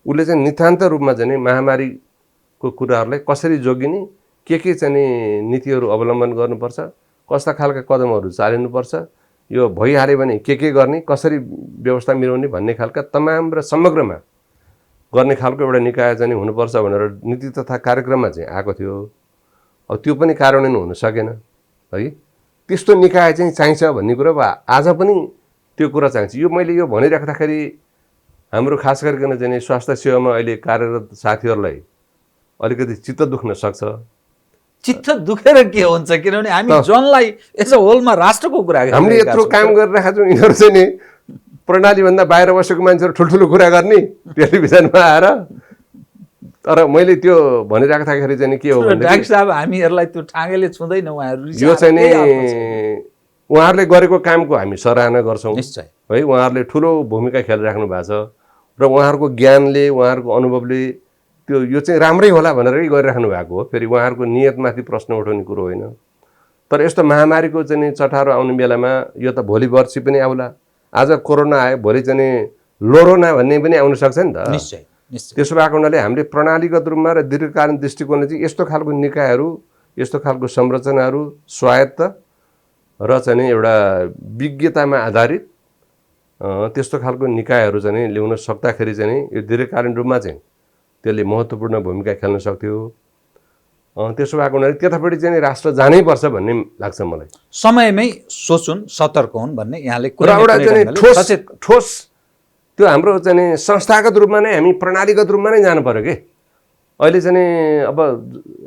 उसले चाहिँ नितान्त रूपमा चाहिँ महामारीको कुराहरूलाई कसरी जोगिने, के चाहिँ नीतिहरू अवलम्बन गर्नुपर्छ, कस्ता खालका कदमहरू चालिनुपर्छ, यो भइहाल्यो भने के गर्ने, कसरी व्यवस्था मिलाउने भन्ने खालका तमाम र समग्रमा गर्ने खालको एउटा निकाय चाहिँ हुनुपर्छ भनेर नीति तथा कार्यक्रममा चाहिँ आएको थियो। अब त्यो पनि कार्यान्वयन हुन सकेन है। त्यस्तो निकाय चाहिँ चाहिन्छ भन्ने कुरा आज पनि त्यो कुरा चाहिन्छ। यो मैले यो भनिराख्दाखेरि हाम्रो खास गरिकन चाहिँ स्वास्थ्य सेवामा अहिले कार्यरत साथीहरूलाई अलिकति चित्त दुख्न सक्छ। चित्त दुखेर के हुन्छ, किनभने हामी जनलाई एज अ होलमा राष्ट्रको कुरा हामीले यत्रो काम गरिरहेका छौँ, यिनीहरू चाहिँ नि प्रणालीभन्दा बाहिर बसेको मान्छेहरू ठुल्ठुलो कुरा गर्ने टेलिभिजनमा आएर। तर मैले त्यो भनिराख्दाखेरि चाहिँ के हो भने डाक्टर साहब हामीहरूलाई त्यो ठाँगेले छुँदैन, उहाँहरू यो चाहिँ नि उहाँहरूले गरेको कामको हामी सराहना गर्छौँ निश्चय है। उहाँहरूले ठुलो भूमिका खेलिराख्नु भएको छ र उहाँहरूको ज्ञानले, उहाँहरूको अनुभवले त्यो यो चाहिँ राम्रै होला भनेरै गरिराख्नु भएको हो। फेरि उहाँहरूको नियतमाथि प्रश्न उठाउने कुरो होइन। तर यस्तो महामारीको चाहिँ चटारो आउने बेलामा यो त भोलि वर्षी पनि आउला। आज कोरोना आयो, भोलि चाहिँ लोरोना भन्ने पनि आउन सक्छ नि त। निश्चय निश्चय। त्यसो भएको हुनाले हामीले प्रणालीगत रूपमा र दीर्घकालीन दृष्टिकोणले चाहिँ यस्तो खालको निकायहरू, यस्तो खालको संरचनाहरू स्वायत्त र चाहिँ एउटा विज्ञतामा आधारित त्यस्तो खालको निकायहरू चाहिँ ल्याउन सक्दाखेरि चाहिँ यो दीर्घकालीन रूपमा चाहिँ त्यसले महत्त्वपूर्ण भूमिका खेल्न सक्थ्यो। त्यसो भएको हुनाले त्यतापट्टि चाहिँ राष्ट्र जानैपर्छ भन्ने लाग्छ मलाई। समयमै सोचुन्, सतर्क हुन् भन्ने यहाँले कुरा। एउटा चाहिँ ठोस त्यो हाम्रो चाहिँ संस्थागत रूपमा नै हामी प्रणालीगत रूपमा नै जानु पर्यो कि। अहिले चाहिँ अब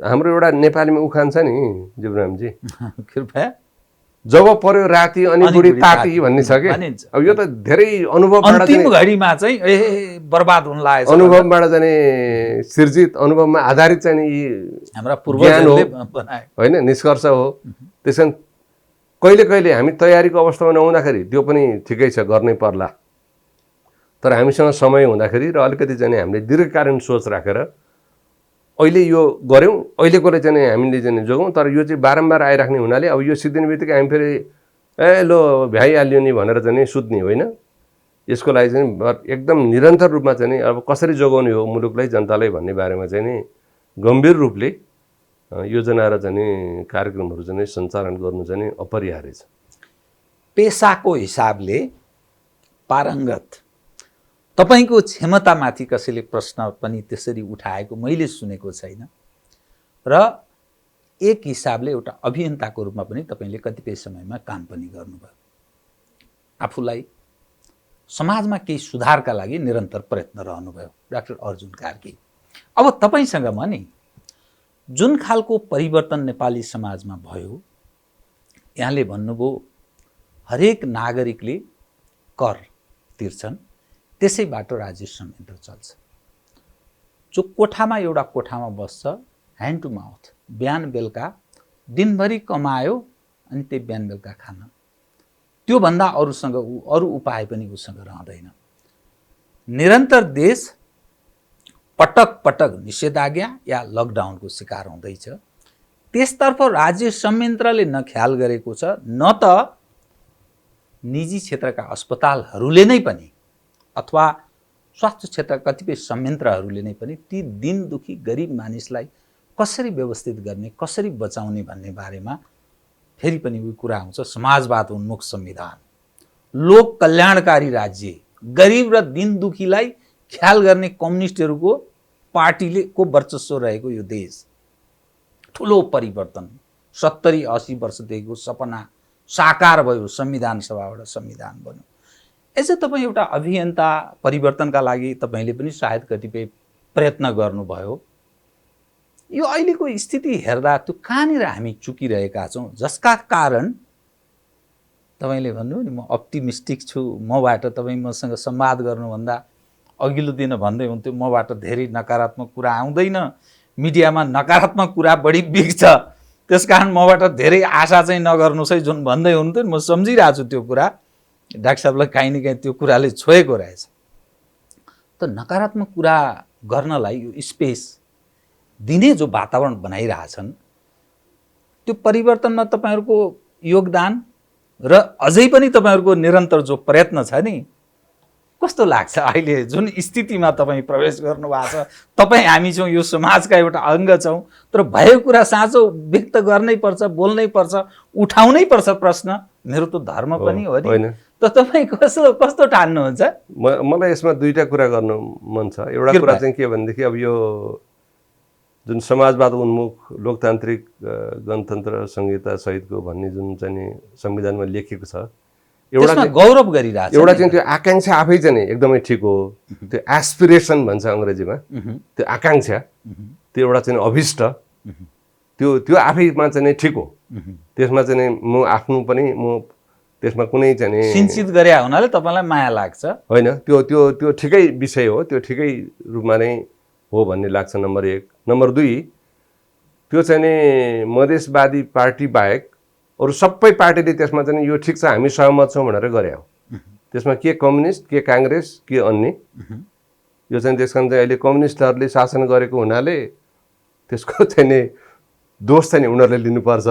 हाम्रो एउटा नेपालीमा उखान छ नि जीवरामजी, कृपया, जब पर्यो राति अनि बुढी ताती भन्ने छ कि। अब यो त धेरै अनुभवबाट अन्तिम घडीमा चाहिँ बर्बाद हुन लागेछ, अनुभवबाट चाहिँ सिर्जित, अनुभवमा आधारित चाहिँ यी हाम्रा पूर्वजहरूले बनाए होइन, निष्कर्ष हो। त्यस कारण कहिले कहिले हामी तयारीको अवस्थामा नहुँदाखेरि त्यो पनि ठिकै छ, गर्नै पर्ला। तर हामीसँग समय हुँदाखेरि र अलिकति चाहिँ हामीले दीर्घकालीन सोच राखेर अहिले यो गऱ्यौँ, अहिलेकोले चाहिँ हामीले चाहिँ जोगौँ। तर यो चाहिँ बारम्बार आइराख्ने हुनाले अब यो सिद्धिने बित्तिकै हामी फेरि लो भ्याइहाल्यो नि भनेर चाहिँ सुत्ने होइन। यसको लागि चाहिँ एकदम निरन्तर रूपमा चाहिँ अब कसरी जोगाउने हो मुलुकलाई, जनतालाई भन्ने बारेमा चाहिँ नि गम्भीर रूपले योजना र चाहिँ कार्यक्रमहरू चाहिँ सञ्चालन गर्नु चाहिँ अपरिहार्य छ। पेसाको हिसाबले पारङ्गत तपाईको क्षमतामाथि कसैले प्रश्न पनि त्यसरी उठाएको मैले सुनेको छैन। र एक हिसाबले एउटा अभियन्ताको रूपमा पनि तपाईँले कतिपय समयमा काम पनि गर्नुभयो, आफूलाई समाजमा केही सुधारका लागि निरन्तर प्रयत्न रहनुभयो डाक्टर अर्जुन कार्की। अब तपाईँसँग म नि जुन खालको परिवर्तन नेपाली समाजमा भयो, यहाँले भन्नुभयो हरेक नागरिकले कर तिर्छन्, त्यसैबाट राज्य संयन्त्र चल्छ। जो कोठामा एउटा कोठामा बस्छ, ह्यान्ड टु माउथ, बिहान बेलुका दिनभरि कमायो अनि त्यही बिहान बेलुका खान, त्योभन्दा अरू उपाय पनि उसँग रहँदैन। निरन्तर देश पटक पटक निषेधाज्ञा या लकडाउनको शिकार हुँदैछ। त्यसतर्फ राज्य संयन्त्रले न ख्याल गरेको छ, न त निजी क्षेत्रका अस्पतालहरूले नै पनि अथवा स्वास्थ्य क्षेत्रका कतिपय संयन्त्रहरूले नै पनि ती दिन दुखी गरिब मानिसलाई कसरी व्यवस्थित गर्ने, कसरी बचाउने भन्ने बारेमा फेरि पनि उही कुरा आउँछ, समाजवाद उन्मुख संविधान, लोक कल्याणकारी राज्य, गरिब र दिन दुखीलाई ख्याल गर्ने कम्युनिस्टहरूको पार्टीले को वर्चस्व रहेको यो देश। ठुलो परिवर्तन 70-80 वर्षदेखिको सपना साकार भयो, संविधान सभाबाट संविधान बन्यो। यसो तपाईँ एउटा अभियन्ता, परिवर्तनका लागि तपाईँले पनि सायद कतिपय प्रयत्न गर्नुभयो। यो अहिलेको स्थिति हेर्दा त्यो कहाँनिर हामी चुकिरहेका छौँ, जसका कारण तपाईँले भन्नु नि म अप्टिमिस्टिक छु, मबाट तपाईँ मसँग संवाद गर्नुभन्दा अघिल्लो दिन भन्दै हुन्थ्यो मबाट धेरै नकारात्मक कुरा आउँदैन, मिडियामा नकारात्मक कुरा बढी बिग्छ, त्यसकारण मबाट धेरै आशा चाहिँ नगर्नुहोस् है जुन भन्दै हुन्थ्यो। म सम्झिरहेको छु त्यो कुरा, डाक्टर साहबलाई काहीँ न काहीँ त्यो कुराले छोएको रहेछ। त नकारात्मक कुरा गर्नलाई यो स्पेस दिने जो वातावरण बनाइरहेछन्, त्यो परिवर्तनमा तपाईँहरूको योगदान र अझै पनि तपाईँहरूको निरन्तर जो प्रयत्न छ नि, कस्तो लाग्छ अहिले जुन स्थितिमा तपाईँ प्रवेश गर्नुभएको छ? तपाईँ हामी छौँ, यो समाजका एउटा अङ्ग छौँ, तर भएको कुरा साँचो व्यक्त गर्नै पर्छ, बोल्नै पर्छ, उठाउनै पर्छ प्रश्न। मेरो त धर्म पनि हो नि। त तपाईँ कस्तो ठान्नुहुन्छ? मलाई यसमा दुईटा कुरा गर्नु मन छ। एउटा कुरा चाहिँ के भनेदेखि अब यो जुन समाजवाद उन्मुख लोकतान्त्रिक गणतन्त्र संहिता सहितको भन्ने जुन चाहिँ संविधानमा लेखिएको छ, एउटा गौरव गरिरहेछ। एउटा चाहिँ त्यो आकांक्षा आफै चाहिँ एकदमै ठिक हो। त्यो एस्पिरेसन भन्छ अङ्ग्रेजीमा, त्यो आकांक्षा, त्यो एउटा चाहिँ अभिष्ट, त्यो आफैमा चाहिँ ठिक हो। त्यसमा चाहिँ म आफ्नो पनि म त्यसमा कुनै चाहिँ सिन्चित गरे हुनाले तपाईँलाई माया लाग्छ होइन, त्यो ठिकै विषय हो, त्यो ठिकै रूपमा नै हो भन्ने लाग्छ। नम्बर 1। नम्बर 2, त्यो चाहिँ नि मधेसवादी पार्टी बाहेक अरू सबै पार्टीले त्यसमा चाहिँ यो ठिक छ हामी सहमत छौँ भनेर गरे हो। त्यसमा के कम्युनिस्ट, के काङ्ग्रेस, के अन्य, यो चाहिँ त्यसकारण चाहिँ अहिले कम्युनिस्टहरूले शासन गरेको हुनाले त्यसको चाहिँ नि दोष चाहिँ नि उनीहरूले लिनुपर्छ,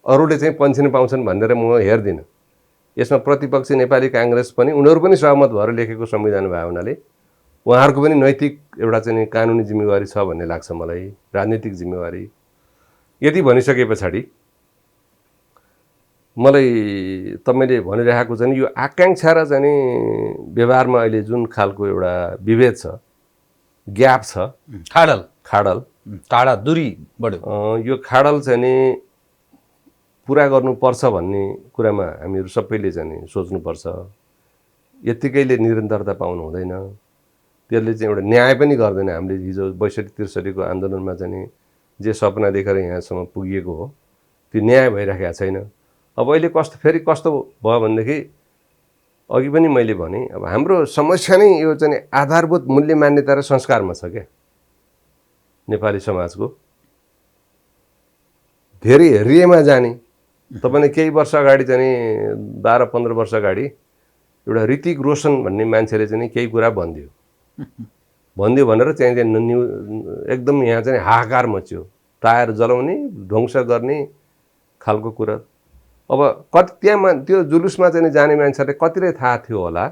अरूले चाहिँ पेन्सन पाउँछन् भनेर म हेर्दिनँ। यसमा प्रतिपक्षी नेपाली काङ्ग्रेस पनि उनीहरू पनि सहमत भएर लेखेको संविधान भयो हुनाले उहाँहरूको पनि नैतिक एउटा चाहिँ कानुनी जिम्मेवारी छ भन्ने लाग्छ मलाई, राजनीतिक जिम्मेवारी। यति भनिसके पछाडि मलाई तपाईँले भनिरहेको चाहिँ यो आकांक्षा र चाहिँ व्यवहारमा अहिले जुन खालको एउटा विभेद छ, ग्याप छ, टाढा दूरी बढ्यो, यो खाडल चाहिँ नि पुरा गर्नुपर्छ भन्ने कुरामा हामीहरू सबैले चाहिँ सोच्नुपर्छ। यत्तिकैले निरन्तरता पाउनु हुँदैन, त्यसले चाहिँ एउटा न्याय पनि गर्दैन। हामीले हिजो 62-63 को आन्दोलनमा चाहिँ जे सपना देखेर यहाँसम्म पुगिएको हो, त्यो न्याय भइरहेको छैन। अब अहिले कस्तो भयो भनेदेखि अघि पनि मैले भने, अब हाम्रो समस्या नै यो चाहिँ आधारभूत मूल्य मान्यता र संस्कारमा छ क्या। नेपाली समाजको धेरै रिएमा जाने, तपाईँले केही वर्ष अगाडि चाहिँ 12-15 वर्ष अगाडि एउटा ऋतिक रोशन भन्ने मान्छेले चाहिँ केही कुरा भनिदियो भनेर चाहिँ एकदम यहाँ चाहिँ हाहाकार मच्यो, टायर जलाउने, ध्वंस गर्ने खालको कुरा। अब त्यहाँ त्यो जुलुसमा चाहिँ जाने मान्छेहरूले कतिलाई थाहा थियो होला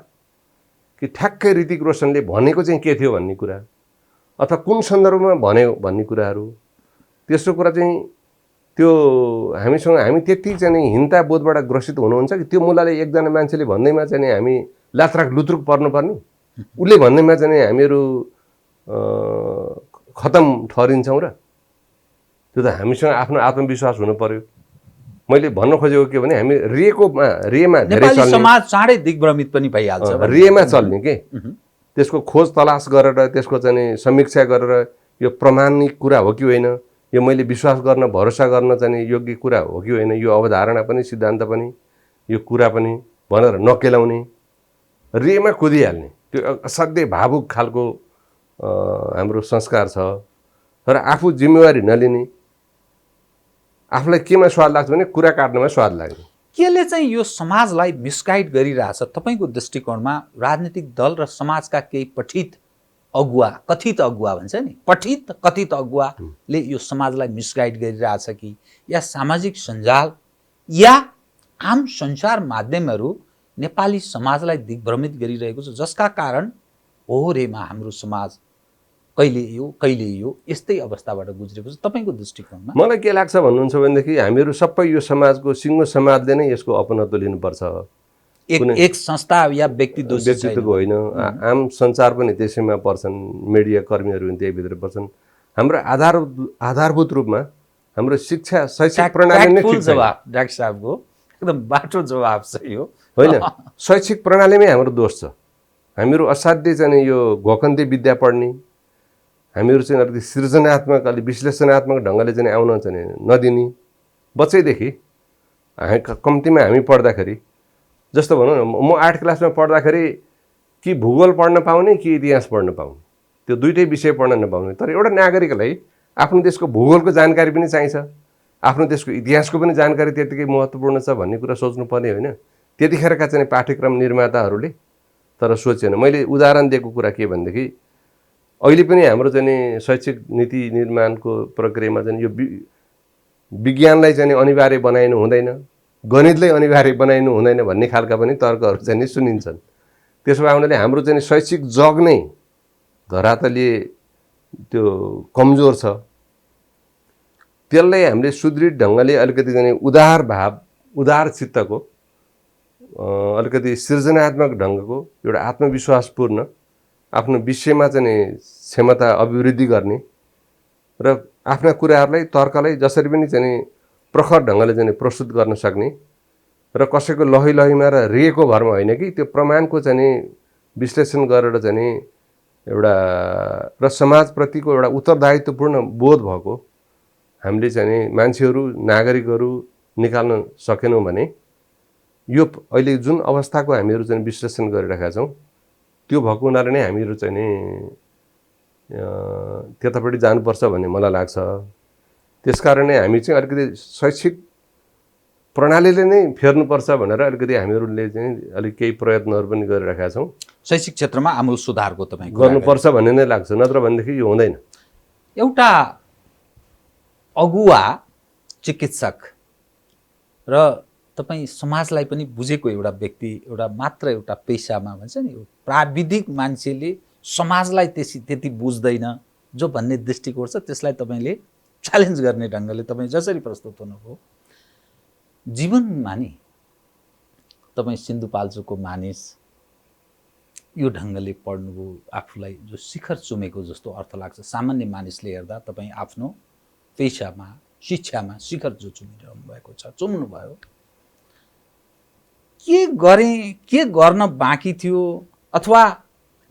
कि ठ्याक्कै ऋतिक रोशनले भनेको चाहिँ के थियो भन्ने कुरा, अथवा कुन सन्दर्भमा भन्यो भन्ने कुराहरू। तेस्रो कुरा चाहिँ त्यो हामी त्यति चाहिँ हिंता बोधबाट ग्रसित हुनुहुन्छ कि त्यो मुलाले एकजना मान्छेले भन्दैमा चाहिँ हामी लात्राक लुत्रुक पर्नुपर्ने, उसले भन्दैमा चाहिँ हामीहरू खतम ठहरिन्छौँ र त्यो त हामीसँग आफ्नो आत्मविश्वास हुनु पर्यो। मैले भन्न खोजेको के भने हामी रेमा धेरै नेपाली चल्ने, समाज चाँडै दिग्भ्रमित पनि भइहाल्छ रेमा चल्ने के त्यसको खोज तलास गरेर त्यसको चाहिँ समीक्षा गरेर यो प्रमाणिक कुरा हो कि होइन, यो मैले विश्वास गर्न भरोसा गर्न चाहिँ योग्य कुरा हो कि होइन, यो अवधारणा पनि सिद्धान्त पनि यो कुरा पनि भनेर नकेलाउने, रेमा कुदिहाल्ने त्यो असाध्यै भावुक खालको हाम्रो संस्कार छ। तर आफू जिम्मेवारी नलिने, आफूलाई केमा स्वाद लाग्छ भने कुरा काट्नमा स्वाद लाग्ने। केले चाहिँ यो समाजलाई मिसगाइड गरिरहेछ तपाईँको दृष्टिकोणमा? राजनीतिक दल र समाजका केही पठित अगुवा, कथित अगुवा भन्छ नि, पठित कथित अगुवाले यो समाजलाई मिसगाइड गरिरहेछ कि, या सामाजिक सञ्जाल या आम सञ्चार माध्यमहरू नेपाली समाजलाई दिग्भ्रमित गरिरहेको छ, जसका कारण होरेमा हाम्रो समाज कहिले यो यस्तै अवस्थाबाट गुज्रेको छ तपाईँको दृष्टिकोणमा? मलाई के लाग्छ भन्नुहुन्छ भनेदेखि हामीहरू सबै यो समाजको सिङ्गो समाजले नै यसको अपनत्व लिनुपर्छ। एक संस्था या व्यक्तित्वको होइन, आम सञ्चार पनि त्यसैमा पर्छन्, मिडिया कर्मीहरू पनि त्यहीभित्र पर्छन्। हाम्रो आधारभूत रूपमा हाम्रो शिक्षा शैक्षिक प्रणाली नै ठिक छैन। डाक्टर साहबको एकदम बाटो जवाब छ यो, होइन? शैक्षिक प्रणालीमै हाम्रो दोष छ। हामीहरू असाध्यै चाहिँ यो घोकन्ते विद्या पढ्ने, हामीहरू चाहिँ अलिकति सृजनात्मक अलि विश्लेषणात्मक ढङ्गले चाहिँ आउन चाहिँ नदिने, बच्चैदेखि कम्तीमा हामी पढ्दाखेरि, जस्तो भनौँ न म 8 क्लासमा पढ्दाखेरि कि भूगोल पढ्न पाउने कि इतिहास पढ्न पाउने, त्यो दुइटै विषय पढ्न नपाउने। तर एउटा नागरिकलाई आफ्नो देशको भूगोलको जानकारी पनि चाहिन्छ, आफ्नो देशको इतिहासको पनि जानकारी त्यतिकै महत्त्वपूर्ण छ भन्ने कुरा सोच्नुपर्ने होइन? त्यतिखेरका चाहिँ पाठ्यक्रम निर्माताहरूले तर सोचेन। मैले उदाहरण दिएको कुरा के भनेदेखि अहिले पनि हाम्रो चाहिँ शैक्षिक नीति निर्माणको प्रक्रियामा चाहिँ यो विज्ञानलाई चाहिँ अनिवार्य बनाइनु हुँदैन, गणितलाई अनिवार्य बनाइनु हुँदैन भन्ने खालका पनि तर्कहरू चाहिँ सुनिन्छन्। त्यसो भए हुनाले हाम्रो चाहिँ शैक्षिक जग नै धरातलीय त्यो कमजोर छ। त्यसलाई हामीले सुदृढ ढङ्गले अलिकति चाहिँ उदार चित्तको, अलिकति सृजनात्मक ढङ्गको, एउटा आत्मविश्वासपूर्ण आफ्नो विषयमा चाहिँ क्षमता अभिवृद्धि गर्ने र आफ्ना कुराहरूलाई तर्कलाई जसरी पनि चाहिँ प्रखर ढङ्गले चाहिँ प्रस्तुत गर्न सक्ने र कसैको लहीमा र रेको भरमा होइन कि त्यो प्रमाणको चाहिँ विश्लेषण गरेर चाहिँ एउटा र समाजप्रतिको एउटा उत्तरदायित्वपूर्ण बोध भएको हामीले चाहिँ मान्छेहरू नागरिकहरू निकाल्न सकेनौँ भने यो अहिले जुन अवस्थाको हामीहरू चाहिँ विश्लेषण गरिरहेका छौँ त्यो भएको हुनाले नै हामीहरू चाहिँ नि त्यतापट्टि जानुपर्छ भन्ने मलाई लाग्छ। त्यसकारण नै हामी चाहिँ अलिकति शैक्षिक प्रणालीले नै फेर्नुपर्छ भनेर अलिकति हामीहरूले चाहिँ अलिक केही प्रयत्नहरू पनि गरिरहेका छौँ। शैक्षिक क्षेत्रमा आमूल सुधारको तपाईँ गर्नुपर्छ भन्ने नै लाग्छ, नत्र भनेदेखि यो हुँदैन। एउटा अगुवा चिकित्सक र तपाईँ समाजलाई पनि बुझेको एउटा व्यक्ति, एउटा पेसामा भन्छ नि प्राविधिक मान्छेले समाजलाई त्यति बुझ्दैन जो भन्ने दृष्टिकोण छ, त्यसलाई तपाईँले च्यालेन्ज गर्ने ढङ्गले तपाईँ जसरी प्रस्तुत हुनुभयो, जीवनमा नि तपाईँ सिन्धुपाल्चोकको मानिस यो ढङ्गले पढ्नुभयो, आफूलाई जो शिखर चुमेको जस्तो अर्थ लाग्छ। सामान्य मानिसले हेर्दा तपाईँ आफ्नो पेसामा शिक्षामा शिखर जो चुमिरहनु भएको छ, चुम्नुभयो। के गर्न बाँकी थियो अथवा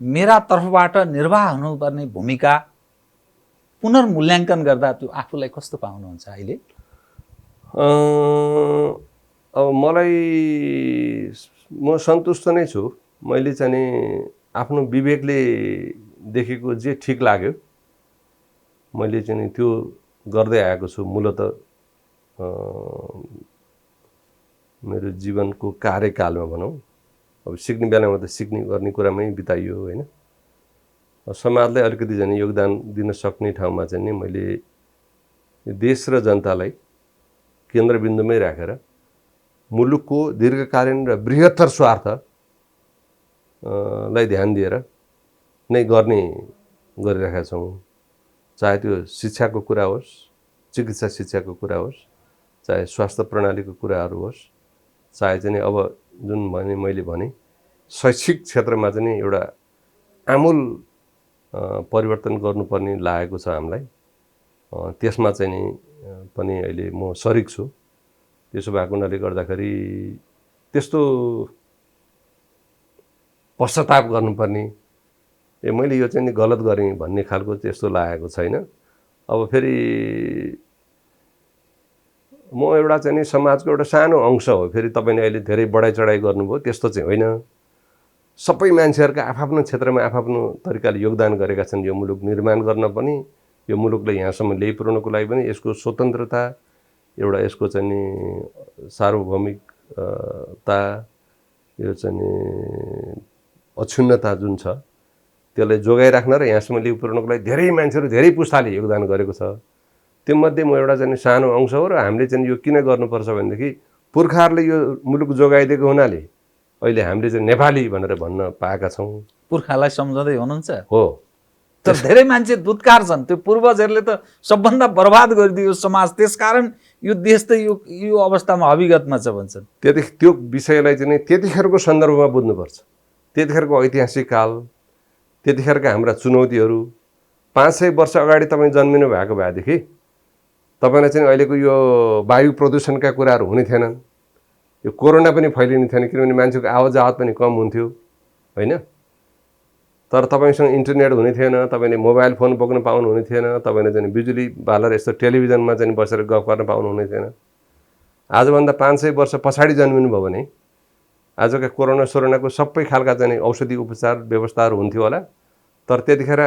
मेरा तर्फबाट निर्वाह हुनुपर्ने भूमिका पुनर्मूल्याङ्कन गर्दा त्यो आफूलाई कस्तो पाउनुहुन्छ अहिले? अब मलाई म सन्तुष्ट नै छु। मैले चाहिँ आफ्नो विवेकले देखेको जे ठिक लाग्यो मैले चाहिँ त्यो गर्दै आएको छु। मूलतः मेरो जीवनको कार्यकालमा भनौँ, अब सिक्ने बेलामा त सिक्ने गर्ने कुरामै बिताइयो होइन। समाजलाई अलिकति चाहिँ योगदान दिन सक्ने ठाउँमा चाहिँ नि मैले देश र जनतालाई केन्द्रबिन्दुमै राखेर मुलुकको दीर्घकालीन र बृहत्तर स्वार्थ लाई ध्यान दिएर नै गरिरहेका छौँ। चाहे त्यो शिक्षाको कुरा होस्, चिकित्सा शिक्षाको कुरा होस्, चाहे स्वास्थ्य प्रणालीको कुराहरू होस्, चाहे चाहिँ अब जुन मैले भने शैक्षिक क्षेत्रमा चाहिँ एउटा आमूल परिवर्तन गर्नुपर्ने लागेको छ हामीलाई। त्यसमा चाहिँ नि पनि अहिले म सरिक छु। त्यसो भएको हुनाले गर्दाखेरि त्यस्तो पश्चाताप गर्नुपर्ने मैले यो चाहिँ नि गलत गरेँ भन्ने खालको त्यस्तो लागेको छैन। अब फेरि म एउटा चाहिँ नि समाजको एउटा सानो अंश हो। फेरि तपाईँले अहिले धेरै बढाइ चढाइ गर्नुभयो, त्यस्तो चाहिँ होइन। सबै मान्छेहरूका आफ्नो क्षेत्रमा आफ्नो तरिकाले योगदान गरेका छन् यो मुलुक निर्माण गर्न पनि, यो मुलुकलाई यहाँसम्म ल्याइ पुर्याउनको लागि पनि। यसको स्वतन्त्रता, एउटा यसको चाहिँ नि सार्वभौमिकता, यो चाहिँ नि अक्षुण्णता जुन छ त्यसलाई जोगाइराख्न र यहाँसम्म ल्याइ पुर्याउनको लागि धेरै मान्छेहरू धेरै पुस्ताले योगदान गरेको छ। त्योमध्ये म एउटा चाहिँ सानो अंश हो। र हामीले चाहिँ यो किन गर्नुपर्छ भनेदेखि पुर्खाहरूले यो मुलुक जोगाइदिएको हुनाले अहिले हामीले चाहिँ नेपाली भनेर भन्न पाएका छौँ। पुर्खालाई सम्झँदै हुनुहुन्छ हो। तर धेरै मान्छे दुत्कार छन्, त्यो पूर्वजहरूले त सबभन्दा बर्बाद गरिदियो समाज, त्यसकारण यो देश त यो अवस्थामा अविगतमा छ भन्छन्। त्यो विषयलाई चाहिँ त्यतिखेरको सन्दर्भमा बुझ्नुपर्छ। त्यतिखेरको ऐतिहासिक काल, त्यतिखेरका हाम्रा चुनौतीहरू। 500 वर्ष अगाडि तपाईँ जन्मिनु भएको भएदेखि तपाईँलाई चाहिँ अहिलेको यो वायु प्रदूषणका कुराहरू हुने थिएनन्, यो कोरोना पनि फैलिने थिएन, किनभने मान्छेको आवाजावत पनि कम हुन्थ्यो होइन। तर तपाईँसँग इन्टरनेट हुने थिएन, तपाईँले मोबाइल फोन बोक्न पाउनु हुने थिएन, तपाईँले चाहिँ बिजुली बालेर यस्तो टेलिभिजनमा चाहिँ बसेर गफ गर्न पाउनु हुने थिएन। आजभन्दा 500 वर्ष पछाडि जन्मिनु भयो भने आजका कोरोनाको सबै खालका चाहिँ औषधि उपचार व्यवस्थाहरू हुन्थ्यो होला। तर त्यतिखेर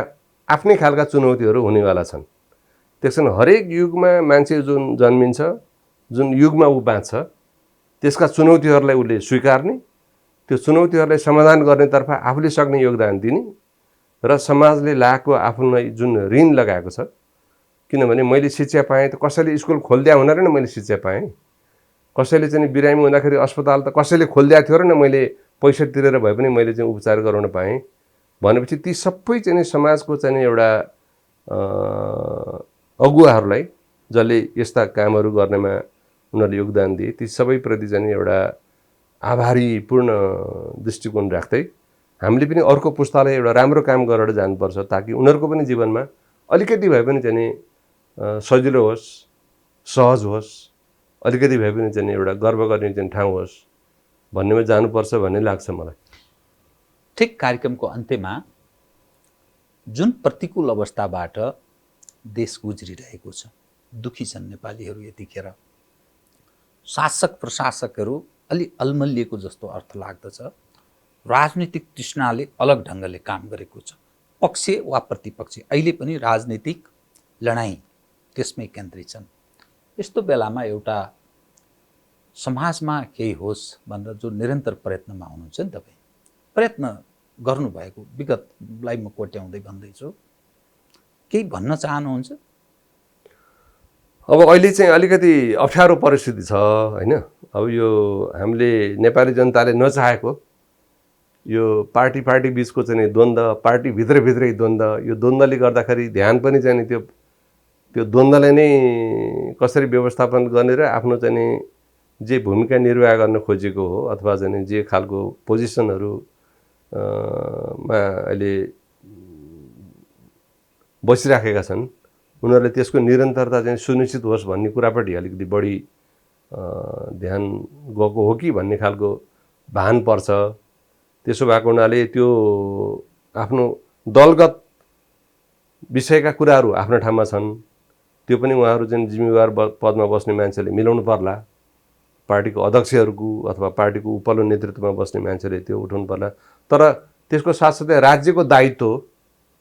आफ्नै खालका चुनौतीहरू हुनेवाला छन्। त्यसकारण हरेक युगमा मान्छे जुन जन्मिन्छ, जुन युगमा ऊ बाँच्छ, त्यसका चुनौतीहरूलाई उसले स्वीकार्ने, त्यो चुनौतीहरूलाई समाधान गर्नेतर्फ आफूले सक्ने योगदान दिने र समाजले लागेको आफूलाई जुन ऋण लगाएको छ। किनभने मैले शिक्षा पाएँ त कसैले स्कुल खोलिदिया हुनाले नै मैले शिक्षा पाएँ, कसैले चाहिँ बिरामी हुँदाखेरि अस्पताल त कसैले खोलिदिएको थियो र नै मैले पैसा तिरेर भए पनि मैले चाहिँ उपचार गराउन पाएँ भनेपछि ती सबै चाहिँ समाजको चाहिँ एउटा अगुवाहरूलाई जसले यस्ता कामहरू गर्नेमा उनीहरूले योगदान दिए, ती सबैप्रति चाहिँ एउटा आभारीपूर्ण दृष्टिकोण राख्दै हामीले पनि अर्को पुस्तालाई एउटा राम्रो काम गरेर जानुपर्छ, ताकि उनीहरूको पनि जीवनमा अलिकति भए पनि चाहिँ सजिलो होस्, सहज होस्, अलिकति भए पनि चाहिँ एउटा गर्व गर्ने चाहिँ ठाउँ होस् भन्नेमा जानुपर्छ भन्ने लाग्छ मलाई। ठिक कार्यक्रमको अन्त्यमा जुन प्रतिकूल अवस्थाबाट देश गुज्रिरहेको छ, दुखी छन् नेपालीहरू यतिखेर, शासक प्रशासकहरू अलि अल्मलिएको जस्तो अर्थ लाग्दछ। राजनीतिक तृष्णाले अलग ढङ्गले काम गरेको छ, पक्ष वा प्रतिपक्ष अहिले पनि राजनीतिक लडाईँ त्यसमै केन्द्रित छन्। यस्तो बेलामा एउटा समाजमा केही होस् भनेर जो निरन्तर प्रयत्नमा हुनुहुन्छ नि, तपाईँ प्रयत्न गर्नुभएको विगतलाई म कोट्याउँदै भन्दैछु, केही भन्न चाहनुहुन्छ? अब अहिले चाहिँ अलिकति अप्ठ्यारो परिस्थिति छ होइन। अब यो हामीले नेपाली जनताले नचाहेको यो पार्टी बिचको चाहिँ द्वन्द्व, पार्टी भित्रै द्वन्द्व, यो द्वन्द्वले गर्दाखेरि ध्यान पनि चाहिँ त्यो द्वन्द्वलाई नै कसरी व्यवस्थापन गर्ने र आफ्नो चाहिँ जे भूमिका निर्वाह गर्न खोजेको हो अथवा चाहिँ जे खालको पोजिसनहरू मा अहिले बसिराखेका छन्, उनीहरूले त्यसको निरन्तरता चाहिँ सुनिश्चित होस् भन्ने कुरापट्टि अलिकति बढी ध्यान गएको हो कि भन्ने खालको भान पर्छ। त्यसो भएको हुनाले त्यो आफ्नो दलगत विषयका कुराहरू आफ्नो ठाउँमा छन्, त्यो पनि उहाँहरू चाहिँ जिम्मेवार पदमा बस्ने मान्छेले मिलाउनु पर्ला। पार्टीको अध्यक्षहरूको अथवा पार्टीको उपल्लो नेतृत्वमा बस्ने मान्छेले त्यो उठाउनु पर्ला। तर त्यसको साथसाथै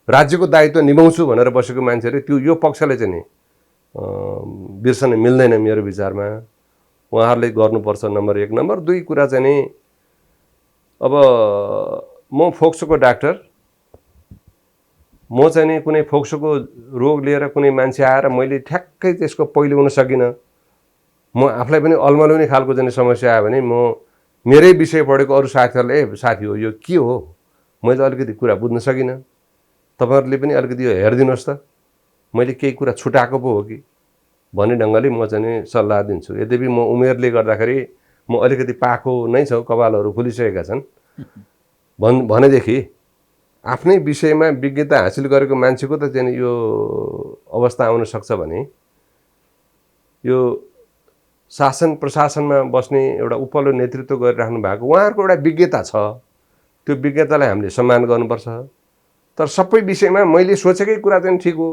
राज्यको दायित्व निभाउँछु भनेर बसेको मान्छेले त्यो यो पक्षले चाहिँ नि बिर्सन मिल्दैन मेरो विचारमा। उहाँहरूले गर्नुपर्छ नम्बर 1। नम्बर 2 कुरा चाहिँ नि अब म फोक्सोको डाक्टर, म चाहिँ नि कुनै फोक्सोको रोग लिएर कुनै मान्छे आएर मैले ठ्याक्कै त्यसको पहिलो हुन सकिनँ, म आफूलाई पनि अल्मलाउने खालको चाहिँ समस्या आयो भने म मेरै विषय पढेको अरू साथीहरूले साथी हो यो के हो, मैले अलिकति कुरा बुझ्न सकिनँ, तपाईँहरूले पनि अलिकति यो हेरिदिनुहोस् त, मैले केही कुरा छुटाएको पो हो कि भन्ने ढङ्गले म चाहिँ नि सल्लाह दिन्छु। यद्यपि म उमेरले गर्दाखेरि म अलिकति पाको नै छ, कपालहरू फुलिसकेका छन् भनेदेखि आफ्नै विषयमा विज्ञता हासिल गरेको मान्छेको त चाहिँ यो अवस्था आउन सक्छ भने यो शासन प्रशासनमा बस्ने एउटा उपल्लो नेतृत्व गरिराख्नु भएको उहाँहरूको एउटा विज्ञता छ, त्यो विज्ञतालाई हामीले सम्मान गर्नुपर्छ। तर सबै विषयमा मैले सोचेकै कुरा चाहिँ ठिक हो,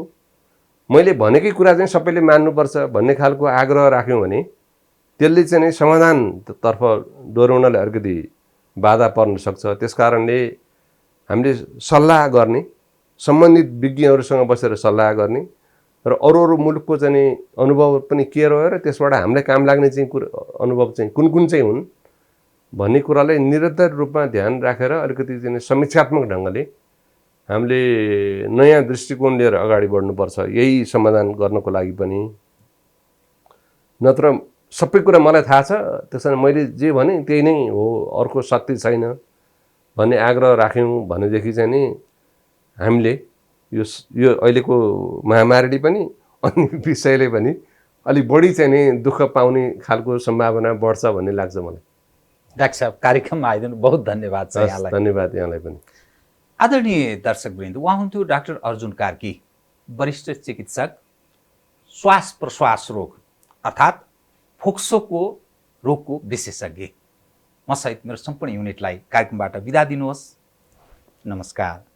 मैले भनेकै कुरा चाहिँ सबैले मान्नुपर्छ भन्ने खालको आग्रह राख्यौँ भने त्यसले चाहिँ नि समाधानतर्फ डोर्याउनले अलिकति बाधा पर्न सक्छ। त्यसकारणले हामीले सल्लाह गर्ने, सम्बन्धित विज्ञहरूसँग बसेर सल्लाह गर्ने र अरू मुलुकको चाहिँ नि अनुभव पनि के रह्यो र त्यसबाट हामीलाई काम लाग्ने चाहिँ अनुभव चाहिँ कुन कुन चाहिँ हुन् भन्ने कुरालाई निरन्तर रूपमा ध्यान राखेर अलिकति चाहिँ समीक्षात्मक ढङ्गले हामीले नयाँ दृष्टिकोण लिएर अगाडि बढ्नुपर्छ, यही समाधान गर्नको लागि पनि। नत्र सबै कुरा मलाई थाहा छ, त्यसैले मैले जे भने त्यही नै हो, अर्को सत्य छैन भन्ने आग्रह राख्यौँ भनेदेखि चाहिँ नि हामीले यो अहिलेको महामारीले पनि अनि विषयले पनि अलिक बढी चाहिँ नि दुःख पाउने खालको सम्भावना बढ्छ भन्ने लाग्छ मलाई। डाक्टर साहब, कार्यक्रममा आइदिनु बहुत धन्यवाद छ यहाँलाई। धन्यवाद यहाँलाई पनि। आदरणीय दर्शकवृन्द, उहाँ हुन्थ्यो डाक्टर अर्जुन कार्की, वरिष्ठ चिकित्सक, श्वास प्रश्वास रोग अर्थात् फोक्सोको रोगको विशेषज्ञ। म सहित मेरो सम्पूर्ण युनिटलाई कार्यक्रमबाट बिदा दिनुहोस्। नमस्कार।